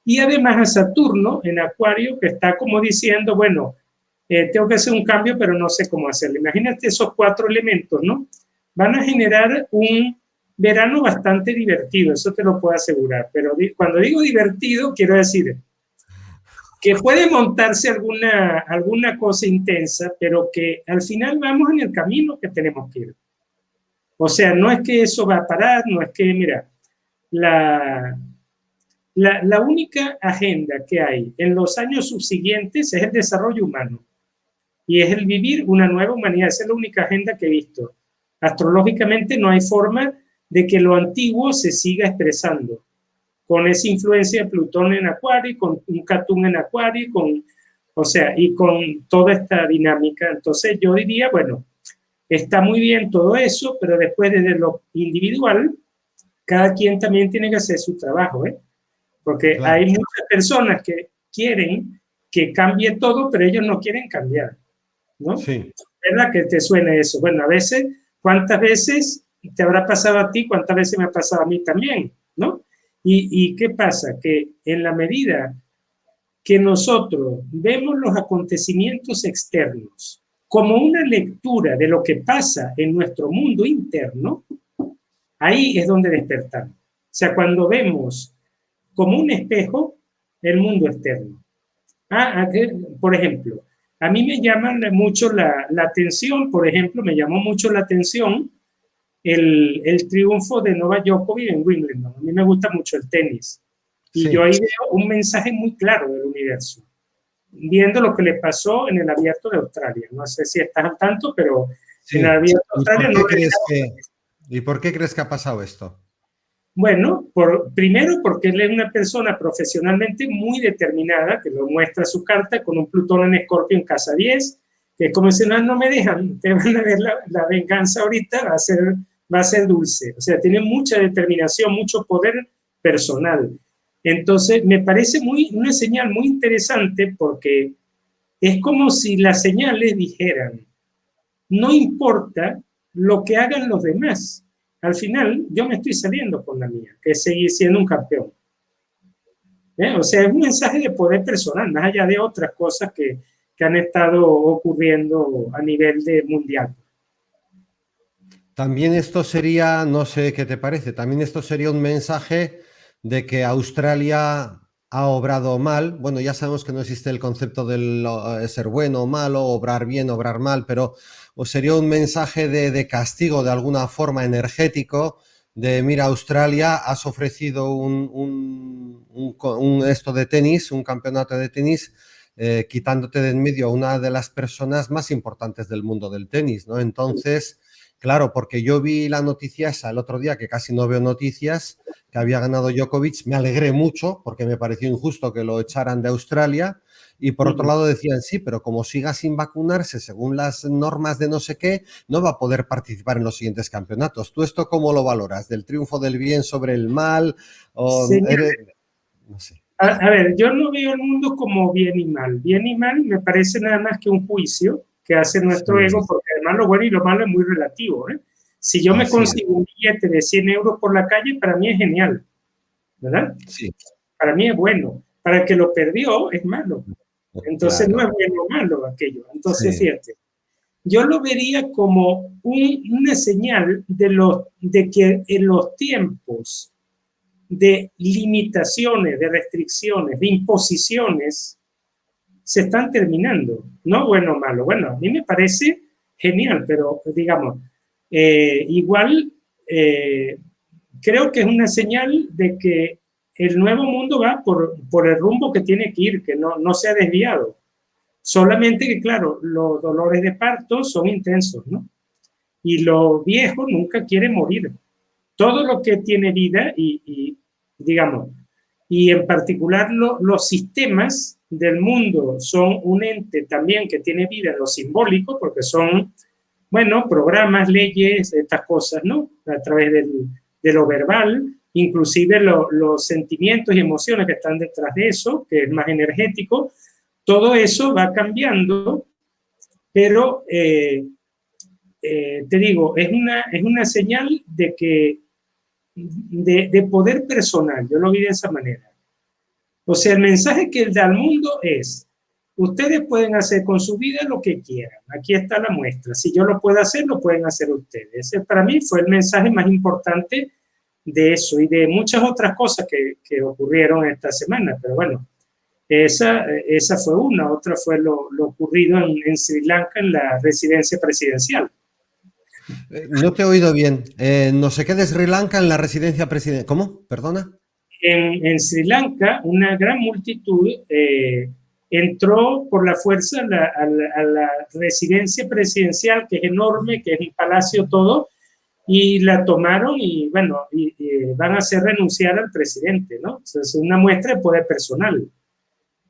Y además a Saturno en Acuario, que está como diciendo, bueno, tengo que hacer un cambio, pero no sé cómo hacerlo. Imagínate esos 4 elementos, ¿no? Van a generar un verano bastante divertido, eso te lo puedo asegurar. Pero cuando digo divertido, quiero decir que puede montarse alguna cosa intensa, pero que al final vamos en el camino que tenemos que ir. O sea, no es que eso va a parar, no es que, mira, la única agenda que hay en los años subsiguientes es el desarrollo humano y es el vivir una nueva humanidad. Esa es la única agenda que he visto. Astrológicamente no hay forma de que lo antiguo se siga expresando con esa influencia de Plutón en Acuario, con un Catún en Acuario, o sea, y con toda esta dinámica. Entonces yo diría, bueno, está muy bien todo eso, pero después desde lo individual, cada quien también tiene que hacer su trabajo, ¿eh? Porque claro, hay muchas personas que quieren que cambie todo, pero ellos no quieren cambiar, ¿no? Sí. ¿Verdad que te suena eso? Bueno, a veces, ¿cuántas veces te habrá pasado a ti? ¿Cuántas veces me ha pasado a mí también? ¿No? ¿Y qué pasa? Que en la medida que nosotros vemos los acontecimientos externos como una lectura de lo que pasa en nuestro mundo interno, ahí es donde despertamos. O sea, cuando vemos como un espejo el mundo externo. Por ejemplo, a mí me llama mucho la atención, por ejemplo, me llamó mucho la atención el triunfo de Novak Djokovic en Wimbledon. A mí me gusta mucho el tenis. Y sí, yo ahí veo un mensaje muy claro del universo. viendo lo que le pasó en el Abierto de Australia. No sé si estás al tanto, pero sí. en el Abierto de Australia no ¿Y por qué crees que ha pasado esto? Bueno, primero porque él es una persona profesionalmente muy determinada, que lo muestra su carta con un Plutón en Escorpio en casa 10, que es como si no me dejan, te van a ver la venganza ahorita, va a ser dulce. O sea, tiene mucha determinación, mucho poder personal. Entonces, me parece una señal muy interesante porque es como si las señales dijeran, no importa lo que hagan los demás, al final yo me estoy saliendo con la mía, que es seguir siendo un campeón. O sea, es un mensaje de poder personal, más allá de otras cosas que han estado ocurriendo a nivel mundial. También esto sería, no sé qué te parece, también esto sería un mensaje de que Australia ha obrado mal. Bueno, ya sabemos que no existe el concepto de ser bueno o malo, obrar bien, obrar mal, pero sería un mensaje de castigo de alguna forma energético, de mira, Australia, has ofrecido esto de tenis, un campeonato de tenis, quitándote de en medio a una de las personas más importantes del mundo del tenis, ¿no? Entonces, claro, porque yo vi la noticia esa el otro día, que casi no veo noticias, que había ganado Djokovic, me alegré mucho porque me pareció injusto que lo echaran de Australia, y por otro lado decían, sí, pero como siga sin vacunarse según las normas de no sé qué, no va a poder participar en los siguientes campeonatos. ¿Tú esto cómo lo valoras? ¿Del triunfo del bien sobre el mal? O no sé. A ver, yo no veo el mundo como bien y mal. Bien y mal me parece nada más que un juicio que hace nuestro ego, porque además lo bueno y lo malo es muy relativo, ¿eh? Si yo me consigo un billete de 100 euros por la calle, para mí es genial, ¿verdad? Sí. Para mí es bueno. Para el que lo perdió es malo. Entonces no es bueno o malo aquello. Entonces, fíjate, yo lo vería como una señal de que en los tiempos de limitaciones, de restricciones, de imposiciones, se están terminando. No bueno o malo. Bueno, a mí me parece genial, pero digamos, igual creo que es una señal de que el nuevo mundo va por el rumbo que tiene que ir, que no se ha desviado. Solamente que, claro, los dolores de parto son intensos, ¿no? Y lo viejo nunca quiere morir. Todo lo que tiene vida digamos, y en particular los sistemas del mundo son un ente también que tiene vida en lo simbólico, porque son, bueno, programas, leyes, estas cosas, ¿no? A través de lo verbal, inclusive los sentimientos y emociones que están detrás de eso, que es más energético, todo eso va cambiando, pero te digo, es una señal de que de poder personal, yo lo vi de esa manera. O sea, el mensaje que él da al mundo es, ustedes pueden hacer con su vida lo que quieran, aquí está la muestra, si yo lo puedo hacer, lo pueden hacer ustedes. Ese para mí fue el mensaje más importante de eso y de muchas otras cosas que ocurrieron esta semana, pero bueno, esa fue una, otra fue lo ocurrido en Sri Lanka en la residencia presidencial. No te he oído bien. No sé qué de Sri Lanka en la residencia presidencial. ¿Cómo? ¿Perdona? En Sri Lanka, una gran multitud entró por la fuerza a la residencia presidencial, que es enorme, que es un palacio todo, y la tomaron y, bueno, y van a hacer renunciar al presidente, ¿no? O sea, es una muestra de poder personal.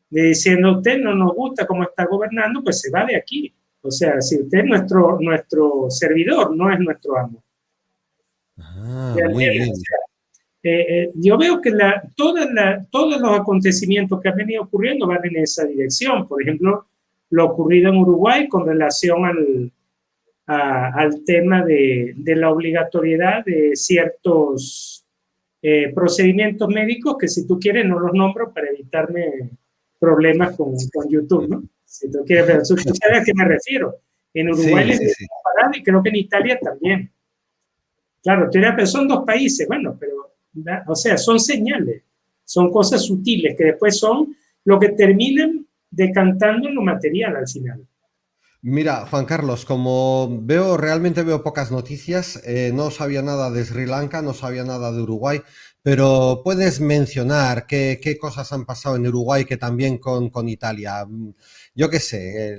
De diciendo, usted no nos gusta cómo está gobernando, pues se va de aquí. O sea, si usted es nuestro servidor, no es nuestro amo. Muy bien. O sea, yo veo que todos los acontecimientos que han venido ocurriendo van en esa dirección. Por ejemplo, lo ocurrido en Uruguay con relación al tema de la obligatoriedad de ciertos procedimientos médicos que, si tú quieres, no los nombro para evitarme problemas con YouTube, ¿no? Si tú quieres, pero tú sabes a qué me refiero. En Uruguay les dieron parada y creo que en Italia también. Claro, pero son dos países, bueno, pero, o sea, son señales, son cosas sutiles que después son lo que terminan decantando en lo material al final. Mira, Juan Carlos, como realmente veo pocas noticias, no sabía nada de Sri Lanka, no sabía nada de Uruguay, pero puedes mencionar qué cosas han pasado en Uruguay que también con Italia. Yo qué sé,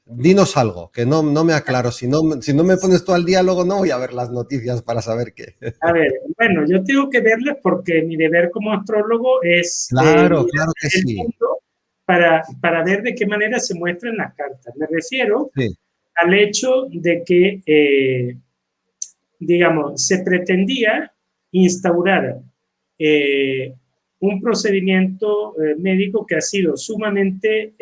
dinos algo, que no me aclaro. Si no me pones tú al día, luego no voy a ver las noticias para saber qué. A ver, bueno, yo tengo que verlas porque mi deber como astrólogo es Claro, mirar claro que el sí. mundo para ver de qué manera se muestran las cartas. Me refiero Sí, al hecho de que, digamos, se pretendía instaurar eh, un procedimiento médico que ha sido sumamente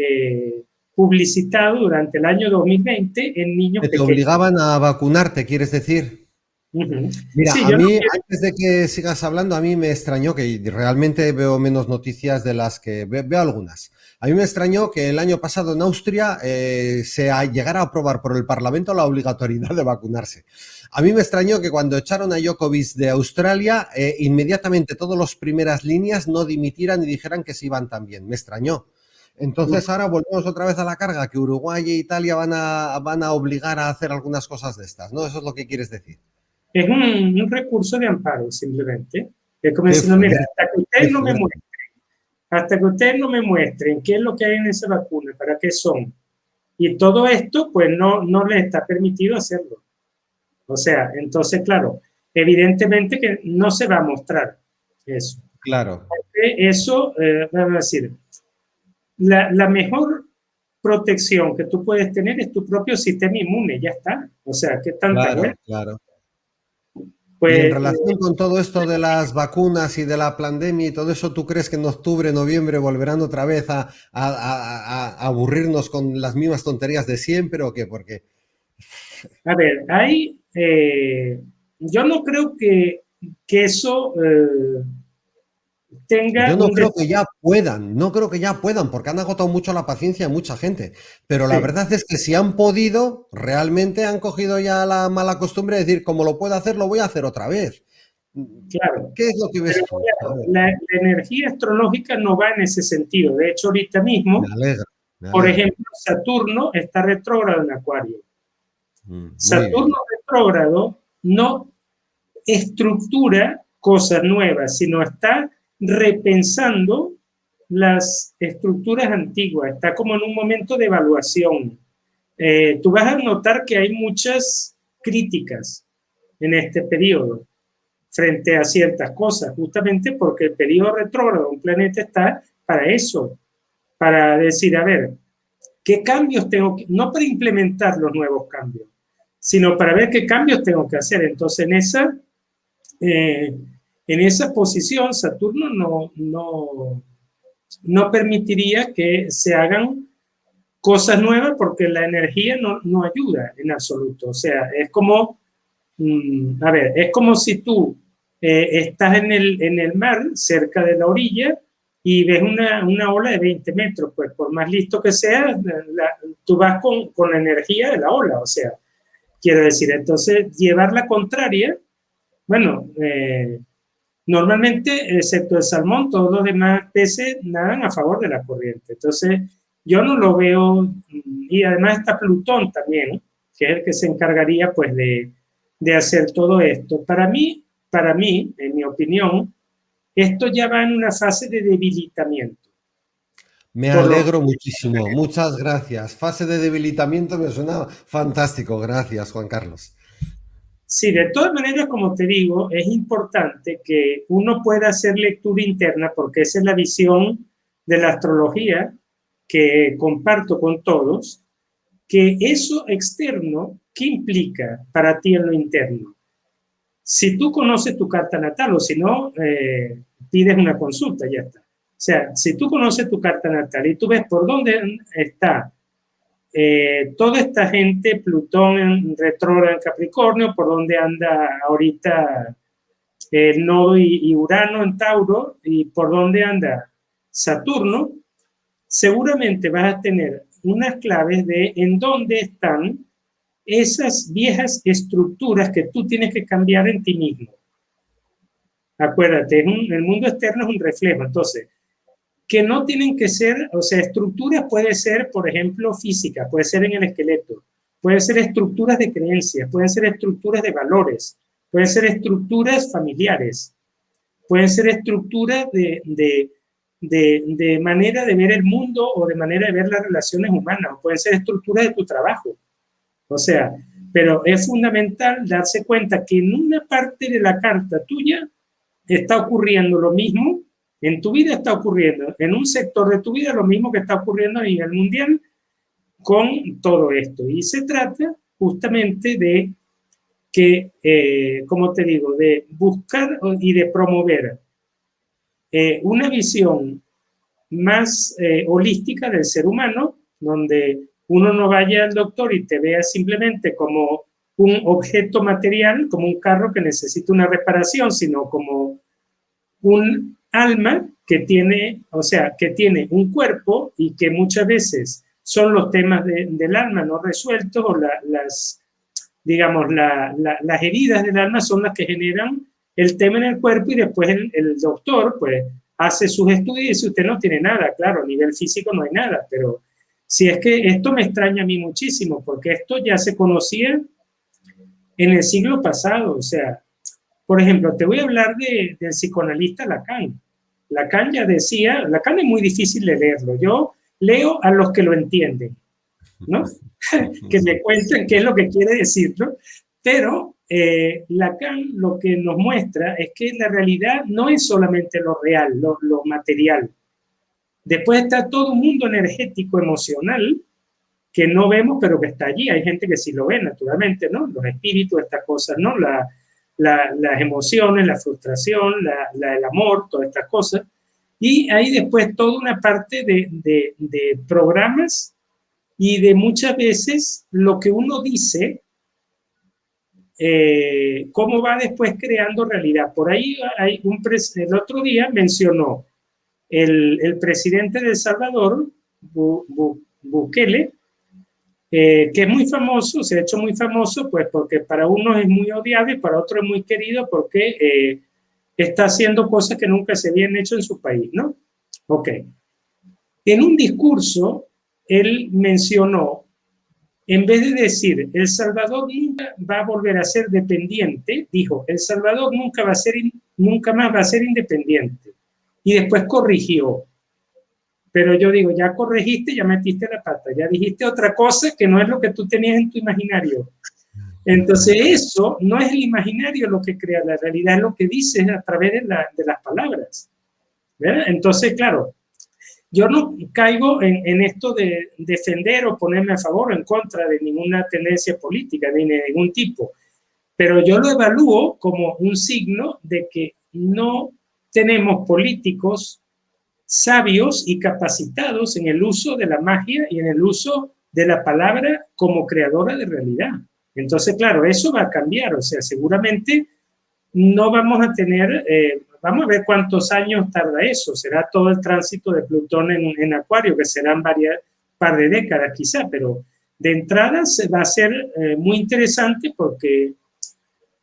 publicitado durante el año 2020 en niños que te pequeños. obligaban a vacunarte, ¿quieres decir? Ujú. Mira, Sí, a yo no mí, quiero. antes de que sigas hablando, a mí me extrañó que realmente veo menos noticias de las que veo algunas. A mí me extrañó que el año pasado en Austria llegara a aprobar por el Parlamento la obligatoriedad de vacunarse. A mí me extrañó que cuando echaron a Djokovic de Australia, inmediatamente todas las primeras líneas no dimitieran y dijeran que se iban también. Me extrañó. Entonces ahora volvemos otra vez a la carga, que Uruguay e Italia van a obligar a hacer algunas cosas de estas, ¿no? Eso es lo que quieres decir. Es un recurso de amparo, simplemente. Es como Qué diciendo, mira, fuerte, hasta que qué ustedes no me fuerte. muestren, hasta que ustedes no me muestren qué es lo que hay en esa vacuna, para qué son. Y todo esto, pues no les está permitido hacerlo. O sea, entonces, claro, evidentemente que no se va a mostrar eso. Claro, Eso, vamos a decir, la mejor protección que tú puedes tener es tu propio sistema inmune, ya está. O sea, ¿qué tanta claro, vuelta? claro. Y en Pues relación con todo esto de las vacunas y de la pandemia y todo eso, ¿tú crees que en octubre, noviembre volverán otra vez a aburrirnos con las mismas tonterías de siempre o qué? Porque a ver, yo no creo que eso tenga yo no un... creo que ya puedan, no creo que ya puedan, porque han agotado mucho la paciencia de mucha gente. Pero la Sí, verdad es que si han podido, realmente han cogido ya la mala costumbre de decir, como lo puedo hacer, lo voy a hacer otra vez. claro. ¿Qué es lo que Pero ves tú? A claro, ver, la energía astrológica no va en ese sentido. De hecho, ahorita me mismo, alegra, me por alegra. ejemplo, Saturno está retrógrado en Acuario. Muy Saturno bien. retrógrado no estructura cosas nuevas, sino está repensando las estructuras antiguas, está como en un momento de evaluación. Tú vas a notar que hay muchas críticas en este periodo frente a ciertas cosas, justamente porque el periodo retrógrado de un planeta está para eso, para decir, a ver, ¿qué cambios tengo que, no para implementar los nuevos cambios, sino para ver qué cambios tengo que hacer? Entonces, eh, en esa posición, Saturno no permitiría que se hagan cosas nuevas porque la energía no ayuda en absoluto. O sea, es como, a ver, es como si tú estás en el mar, cerca de la orilla, y ves una ola de 20 metros. Pues por más listo que seas, tú vas con la energía de la ola. O sea, quiero decir, entonces llevar la contraria, bueno, normalmente, excepto el salmón, todos los demás peces nadan a favor de la corriente. Entonces, yo no lo veo, y además está Plutón también, que es el que se encargaría pues de hacer todo esto. Para mí, en mi opinión, esto ya va en una fase de debilitamiento. Me Por lo alegro muchísimo. Muchas gracias. Fase de debilitamiento me suena fantástico. Gracias, Juan Carlos. Sí, de todas maneras, como te digo, es importante que uno pueda hacer lectura interna porque esa es la visión de la astrología que comparto con todos, que eso externo, ¿qué implica para ti en lo interno? Si tú conoces tu carta natal o si no, pides una consulta, ya está. O sea, si tú conoces tu carta natal y tú ves por dónde está toda esta gente, Plutón en retrógrado en Capricornio, por donde anda ahorita el nodo y Urano en Tauro, y por donde anda Saturno, seguramente vas a tener unas claves de en dónde están esas viejas estructuras que tú tienes que cambiar en ti mismo. Acuérdate, el mundo externo es un reflejo. Entonces, que no tienen que ser, o sea, estructuras puede ser, por ejemplo, física, puede ser en el esqueleto, pueden ser estructuras de creencias, pueden ser estructuras de valores, pueden ser estructuras familiares, pueden ser estructuras de manera de ver el mundo o de manera de ver las relaciones humanas, o pueden ser estructuras de tu trabajo. O sea, pero es fundamental darse cuenta que en una parte de la carta tuya está ocurriendo lo mismo, en tu vida está ocurriendo, en un sector de tu vida lo mismo que está ocurriendo a nivel mundial con todo esto. Y se trata justamente de que, como te digo, de buscar y de promover una visión más holística del ser humano, donde uno no vaya al doctor y te vea simplemente como un objeto material, como un carro que necesita una reparación, sino como un alma que tiene, o sea, que tiene un cuerpo y que muchas veces son los temas del alma no resueltos o las, digamos, las heridas del alma son las que generan el tema en el cuerpo y después el doctor, pues, hace sus estudios y dice, usted no tiene nada, claro, a nivel físico no hay nada, pero si es que esto me extraña a mí muchísimo, porque esto ya se conocía en el siglo pasado, o sea, por ejemplo, te voy a hablar del psicoanalista Lacan. Lacan ya decía, Lacan es muy difícil de leerlo, yo leo a los que lo entienden, ¿no? Que me cuenten qué es lo que quiere decir, ¿no? Pero Lacan lo que nos muestra es que la realidad no es solamente lo real, lo material. Después está todo un mundo energético, emocional, que no vemos, pero que está allí. Hay gente que sí lo ve, naturalmente, ¿no? Los espíritus, estas cosas, ¿no? Las emociones, la frustración, el amor, todas estas cosas. Y hay después toda una parte de programas y de muchas veces lo que uno dice, cómo va después creando realidad. Por ahí hay el otro día mencionó el presidente de El Salvador, Bukele, que es muy famoso, se ha hecho muy famoso, pues porque para unos es muy odiado y para otros es muy querido porque está haciendo cosas que nunca se habían hecho en su país, ¿no? Ok. En un discurso, él mencionó, en vez de decir, El Salvador nunca va a volver a ser dependiente, dijo, El Salvador nunca más va a ser independiente. Y después corrigió. Pero yo digo, ya corregiste, ya metiste la pata, ya dijiste otra cosa que no es lo que tú tenías en tu imaginario. Entonces eso no es el imaginario lo que crea la realidad, es lo que dices a través de las palabras. ¿Verdad? Entonces, claro, yo no caigo en esto de defender o ponerme a favor o en contra de ninguna tendencia política ni de ningún tipo, pero yo lo evalúo como un signo de que no tenemos políticos sabios y capacitados en el uso de la magia y en el uso de la palabra como creadora de realidad. Entonces, claro, eso va a cambiar, o sea, seguramente no vamos a tener, vamos a ver cuántos años tarda eso, será todo el tránsito de Plutón en Acuario, que serán par de décadas quizá, pero de entrada va a ser muy interesante porque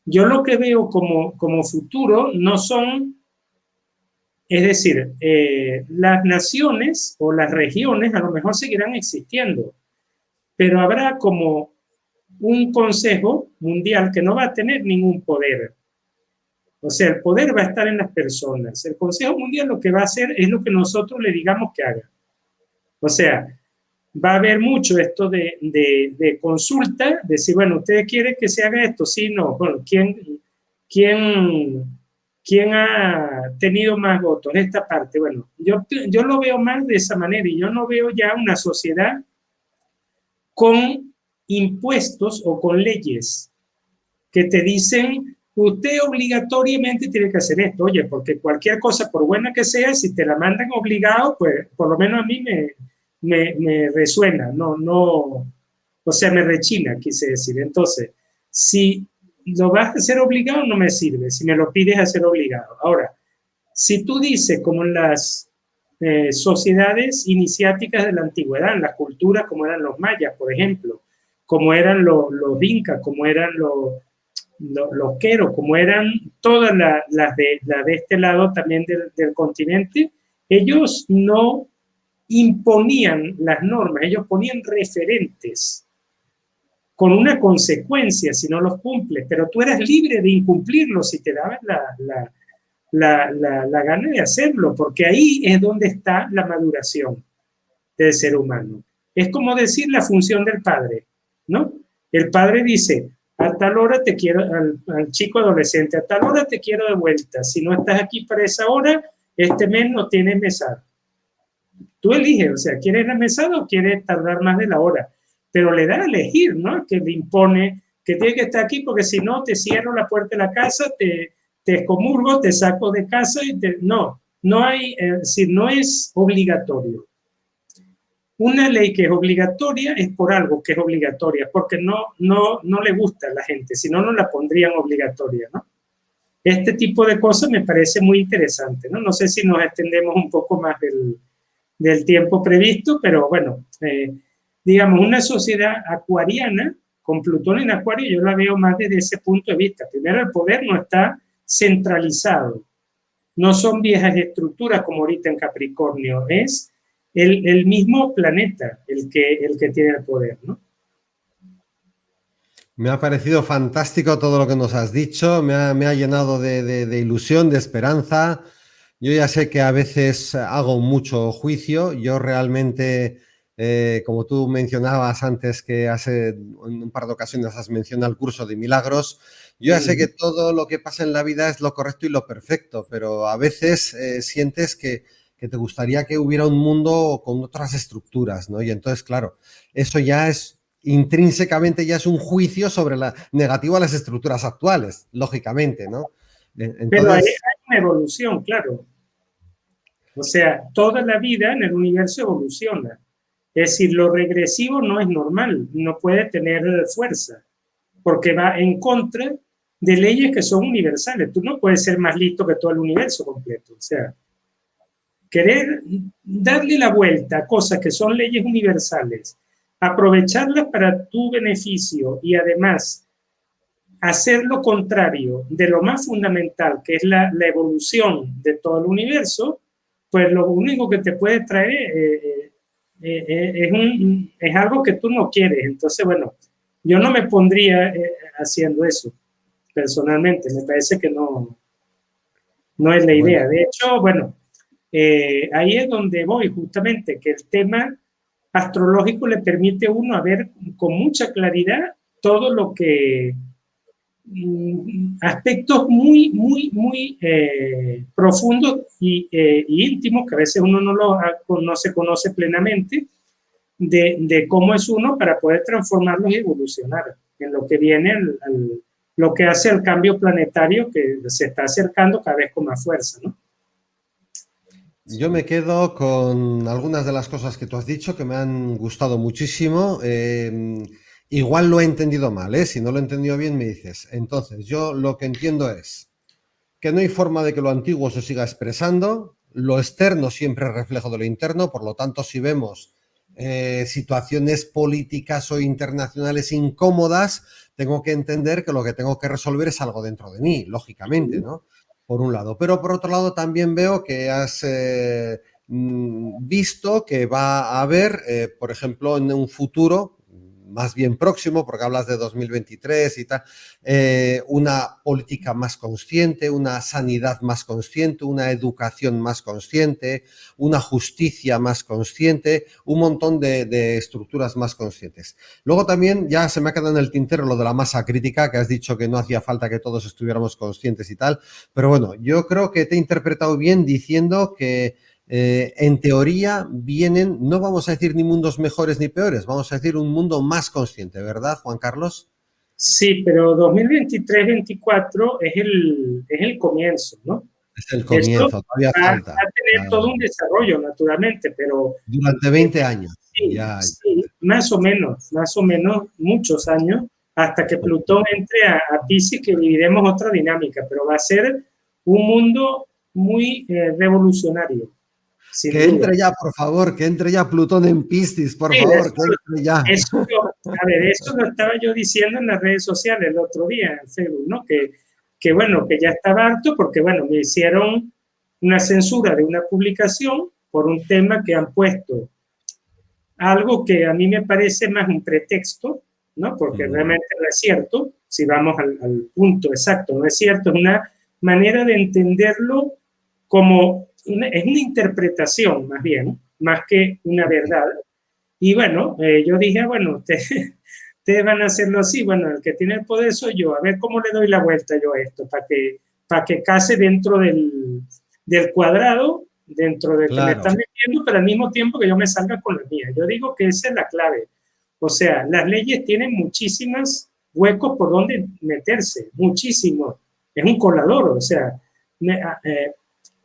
yo lo que veo como futuro no son, es decir, las naciones o las regiones a lo mejor seguirán existiendo, pero habrá como un consejo mundial que no va a tener ningún poder. O sea, el poder va a estar en las personas. El Consejo Mundial lo que va a hacer es lo que nosotros le digamos que haga. O sea, va a haber mucho esto de consulta, de decir, bueno, ¿ustedes quieren que se haga esto? Sí, no. Bueno, ¿quién ha tenido más votos? Esta parte. Bueno, yo lo veo más de esa manera y yo no veo ya una sociedad con impuestos o con leyes que te dicen, usted obligatoriamente tiene que hacer esto. Oye, porque cualquier cosa, por buena que sea, si te la mandan obligado, pues por lo menos a mí me resuena, o sea, me rechina, quise decir. Entonces, si lo vas a hacer obligado, no me sirve, si me lo pides hacer obligado. Ahora, si tú dices, como en las sociedades iniciáticas de la antigüedad, en las culturas como eran los mayas, por ejemplo, como eran los incas, como eran los queros, como eran todas las de este lado también del continente, ellos no imponían las normas, ellos ponían referentes con una consecuencia si no los cumples, pero tú eras libre de incumplirlos si te dabas la gana de hacerlo, porque ahí es donde está la maduración del ser humano. Es como decir la función del padre, ¿no? El padre dice, a tal hora te quiero, al chico adolescente, a tal hora te quiero de vuelta, si no estás aquí para esa hora, este mes no tienes mesada. Tú eliges, o sea, ¿quieres la mesada o quieres tardar más de la hora? Pero le da a elegir, ¿no? Que le impone que tiene que estar aquí porque si no te cierro la puerta de la casa, te excomulgo, te saco de casa y no hay, si no es obligatorio. Una ley que es obligatoria es por algo que es obligatoria, porque no le gusta a la gente, si no, no la pondrían obligatoria, ¿no? Este tipo de cosas me parece muy interesante, ¿no? No sé si nos extendemos un poco más del tiempo previsto, pero bueno, digamos, una sociedad acuariana, con Plutón en Acuario, yo la veo más desde ese punto de vista. Primero, el poder no está centralizado, no son viejas estructuras como ahorita en Capricornio, es el mismo planeta el que tiene el poder, ¿no? Me ha parecido fantástico todo lo que nos has dicho, me ha llenado de ilusión, de esperanza. Yo ya sé que a veces hago mucho juicio, yo realmente, como tú mencionabas antes, que hace en un par de ocasiones has mencionado el curso de milagros, yo ya sé que todo lo que pasa en la vida es lo correcto y lo perfecto, pero a veces sientes que te gustaría que hubiera un mundo con otras estructuras, ¿no? Y entonces, claro, eso ya es intrínsecamente ya es un juicio sobre la negativo a las estructuras actuales, lógicamente, ¿no? Pero hay Entonces, una evolución, claro. O sea, toda la vida en el universo evoluciona. Es decir, lo regresivo no es normal, no puede tener fuerza, porque va en contra de leyes que son universales. Tú no puedes ser más listo que todo el universo completo. O sea, querer darle la vuelta a cosas que son leyes universales, aprovecharlas para tu beneficio y además hacer lo contrario de lo más fundamental, que es la evolución de todo el universo, pues lo único que te puede traer es algo que tú no quieres. Entonces, bueno, yo no me pondría haciendo eso personalmente, me parece que no es la bueno, idea. De hecho, bueno, ahí es donde voy justamente, que el tema astrológico le permite a uno a ver con mucha claridad todo lo que aspectos muy profundos y íntimos que a veces uno no se conoce plenamente de cómo es uno para poder transformarlos y evolucionar en lo que viene, lo que hace el cambio planetario que se está acercando cada vez con más fuerza, ¿no? yo me quedo con algunas de las cosas que tú has dicho que me han gustado muchísimo. Igual lo he entendido mal, ¿eh? Si no lo he entendido bien, me dices. Entonces, yo lo que entiendo es que no hay forma de que lo antiguo se siga expresando, lo externo siempre es reflejo de lo interno, por lo tanto, si vemos situaciones políticas o internacionales incómodas, tengo que entender que lo que tengo que resolver es algo dentro de mí, lógicamente, ¿no? Por un lado. Pero por otro lado también veo que has visto que va a haber, por ejemplo, en un futuro más bien próximo, porque hablas de 2023 y tal, una política más consciente, una sanidad más consciente, una educación más consciente, una justicia más consciente, un montón de estructuras más conscientes. Luego también ya se me ha quedado en el tintero lo de la masa crítica, que has dicho que no hacía falta que todos estuviéramos conscientes y tal, pero bueno, yo creo que te he interpretado bien diciendo que en teoría vienen, no vamos a decir ni mundos mejores ni peores, vamos a decir un mundo más consciente, ¿verdad, Juan Carlos? Sí, pero 2023-24 es el comienzo, ¿no? Es el Eso comienzo, todavía va falta. a tener todo un desarrollo, naturalmente, pero Durante 20 años. sí, Ya, sí, más o menos muchos años, hasta que Plutón entre a Piscis, que viviremos otra dinámica, pero va a ser un mundo muy revolucionario, sin que duda. entre ya, por favor, que entre ya Plutón en Piscis, por Sí, favor, que entre ya. a ver, eso lo estaba yo diciendo en las redes sociales el otro día en Facebook, ¿no? Que bueno, que ya estaba harto porque, bueno, una censura de una publicación por un tema que han puesto algo que a mí me parece más un pretexto, ¿no? Porque realmente no es cierto, si vamos al punto exacto, no es cierto, es una manera de entenderlo como, es una interpretación más bien, más que una verdad. Y bueno, yo dije, bueno, ustedes van a hacerlo así, bueno, el que tiene el poder soy yo, a ver cómo le doy la vuelta yo a esto, para que case dentro del cuadrado, dentro del que me están metiendo, pero al mismo tiempo que yo me salga con la mía. Yo digo que esa es la clave. O sea, las leyes tienen muchísimos huecos por donde meterse, muchísimos. Es un colador, o sea,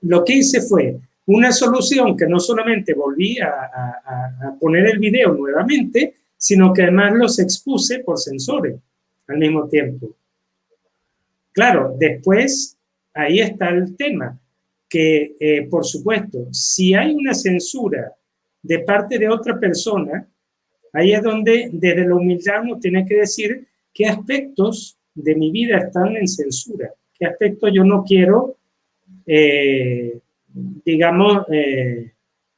lo que hice fue una solución que no solamente volví a poner el video nuevamente, sino que además los expuse por sensores al mismo tiempo. Claro, después ahí está el tema, que por supuesto, si hay una censura de parte de otra persona, ahí es donde desde la humildad uno tiene que decir qué aspectos de mi vida están en censura, qué aspectos yo no quiero, digamos,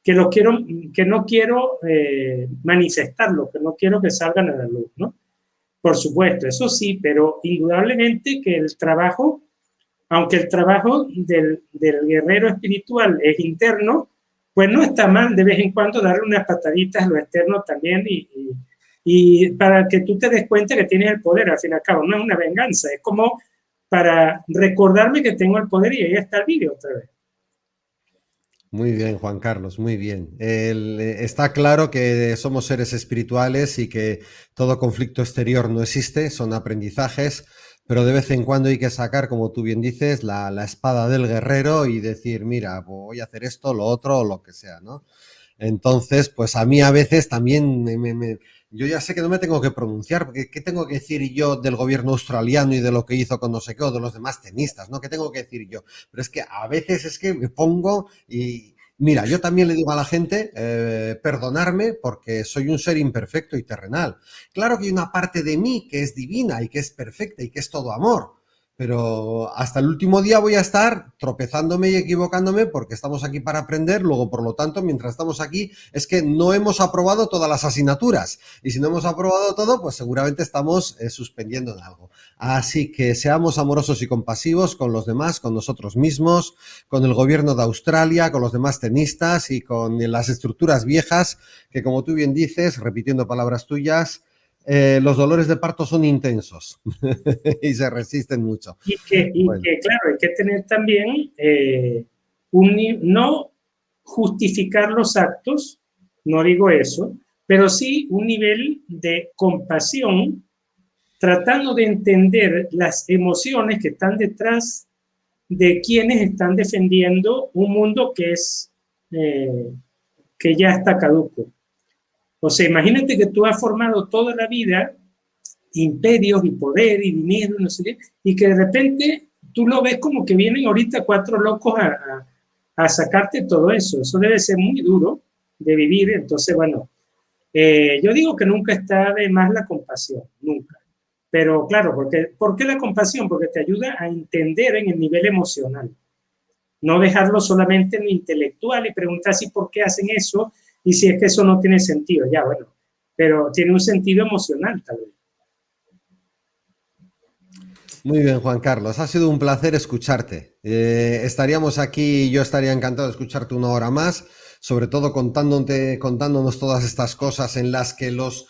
que no quiero manifestarlo, que no quiero que salgan a la luz, ¿no? Por supuesto, eso sí, pero indudablemente que el trabajo, aunque el trabajo del guerrero espiritual es interno, pues no está mal de vez en cuando darle unas pataditas a lo externo también y para que tú te des cuenta que tienes el poder, al fin y al cabo, no es una venganza, es como para recordarme que tengo el poder y ahí está el vídeo otra vez. Muy bien, Juan Carlos, muy bien. Está claro que somos seres espirituales y que todo conflicto exterior no existe, son aprendizajes, pero de vez en cuando hay que sacar, como tú bien dices, la espada del guerrero y decir, mira, voy a hacer esto, lo otro o lo que sea, ¿no? Entonces, pues a mí a veces también yo ya sé que no me tengo que pronunciar, porque ¿qué tengo que decir yo del gobierno australiano y de lo que hizo con no sé qué, o de los demás tenistas, ¿no? ¿Qué tengo que decir yo? Pero es que a veces es que me pongo y, mira, yo también le digo a la gente, perdonarme porque soy un ser imperfecto y terrenal. Claro que hay una parte de mí que es divina y que es perfecta y que es todo amor, pero hasta el último día voy a estar tropezándome y equivocándome porque estamos aquí para aprender, luego por lo tanto mientras estamos aquí es que no hemos aprobado todas las asignaturas y si no hemos aprobado todo pues seguramente estamos suspendiendo en algo. Así que seamos amorosos y compasivos con los demás, con nosotros mismos, con el gobierno de Australia, con los demás tenistas y con las estructuras viejas que como tú bien dices, repitiendo palabras tuyas, los dolores de parto son intensos y se resisten mucho. Y que claro, hay que tener también no justificar los actos, no digo eso, pero sí un nivel de compasión, tratando de entender las emociones que están detrás de quienes están defendiendo un mundo que ya está caduco. O sea, imagínate que tú has formado toda la vida imperios y poder y dinero, no sé qué, y que de repente tú lo ves como que vienen ahorita 4 locos a sacarte todo eso. Eso debe ser muy duro de vivir. Entonces, bueno, yo digo que nunca está de más la compasión, nunca. Pero claro, ¿por qué la compasión? Porque te ayuda a entender en el nivel emocional. No dejarlo solamente en lo intelectual y preguntar si por qué hacen eso y si es que eso no tiene sentido. Ya, bueno, pero tiene un sentido emocional tal vez. Muy bien, Juan Carlos, ha sido un placer escucharte. Estaríamos aquí, yo estaría encantado de escucharte una hora más, sobre todo contándonos todas estas cosas en las que los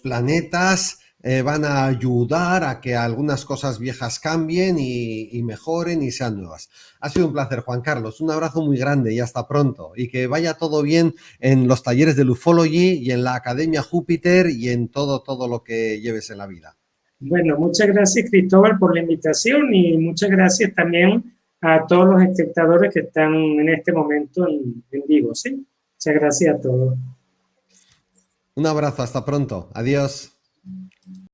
planetas van a ayudar a que algunas cosas viejas cambien y mejoren y sean nuevas. Ha sido un placer, Juan Carlos. Un abrazo muy grande y hasta pronto. Y que vaya todo bien en los talleres de Ufology y en la Academia Júpiter y en todo lo que lleves en la vida. Bueno, muchas gracias Cristóbal por la invitación y muchas gracias también a todos los espectadores que están en este momento en vivo, ¿sí? Muchas gracias a todos. Un abrazo, hasta pronto. Adiós.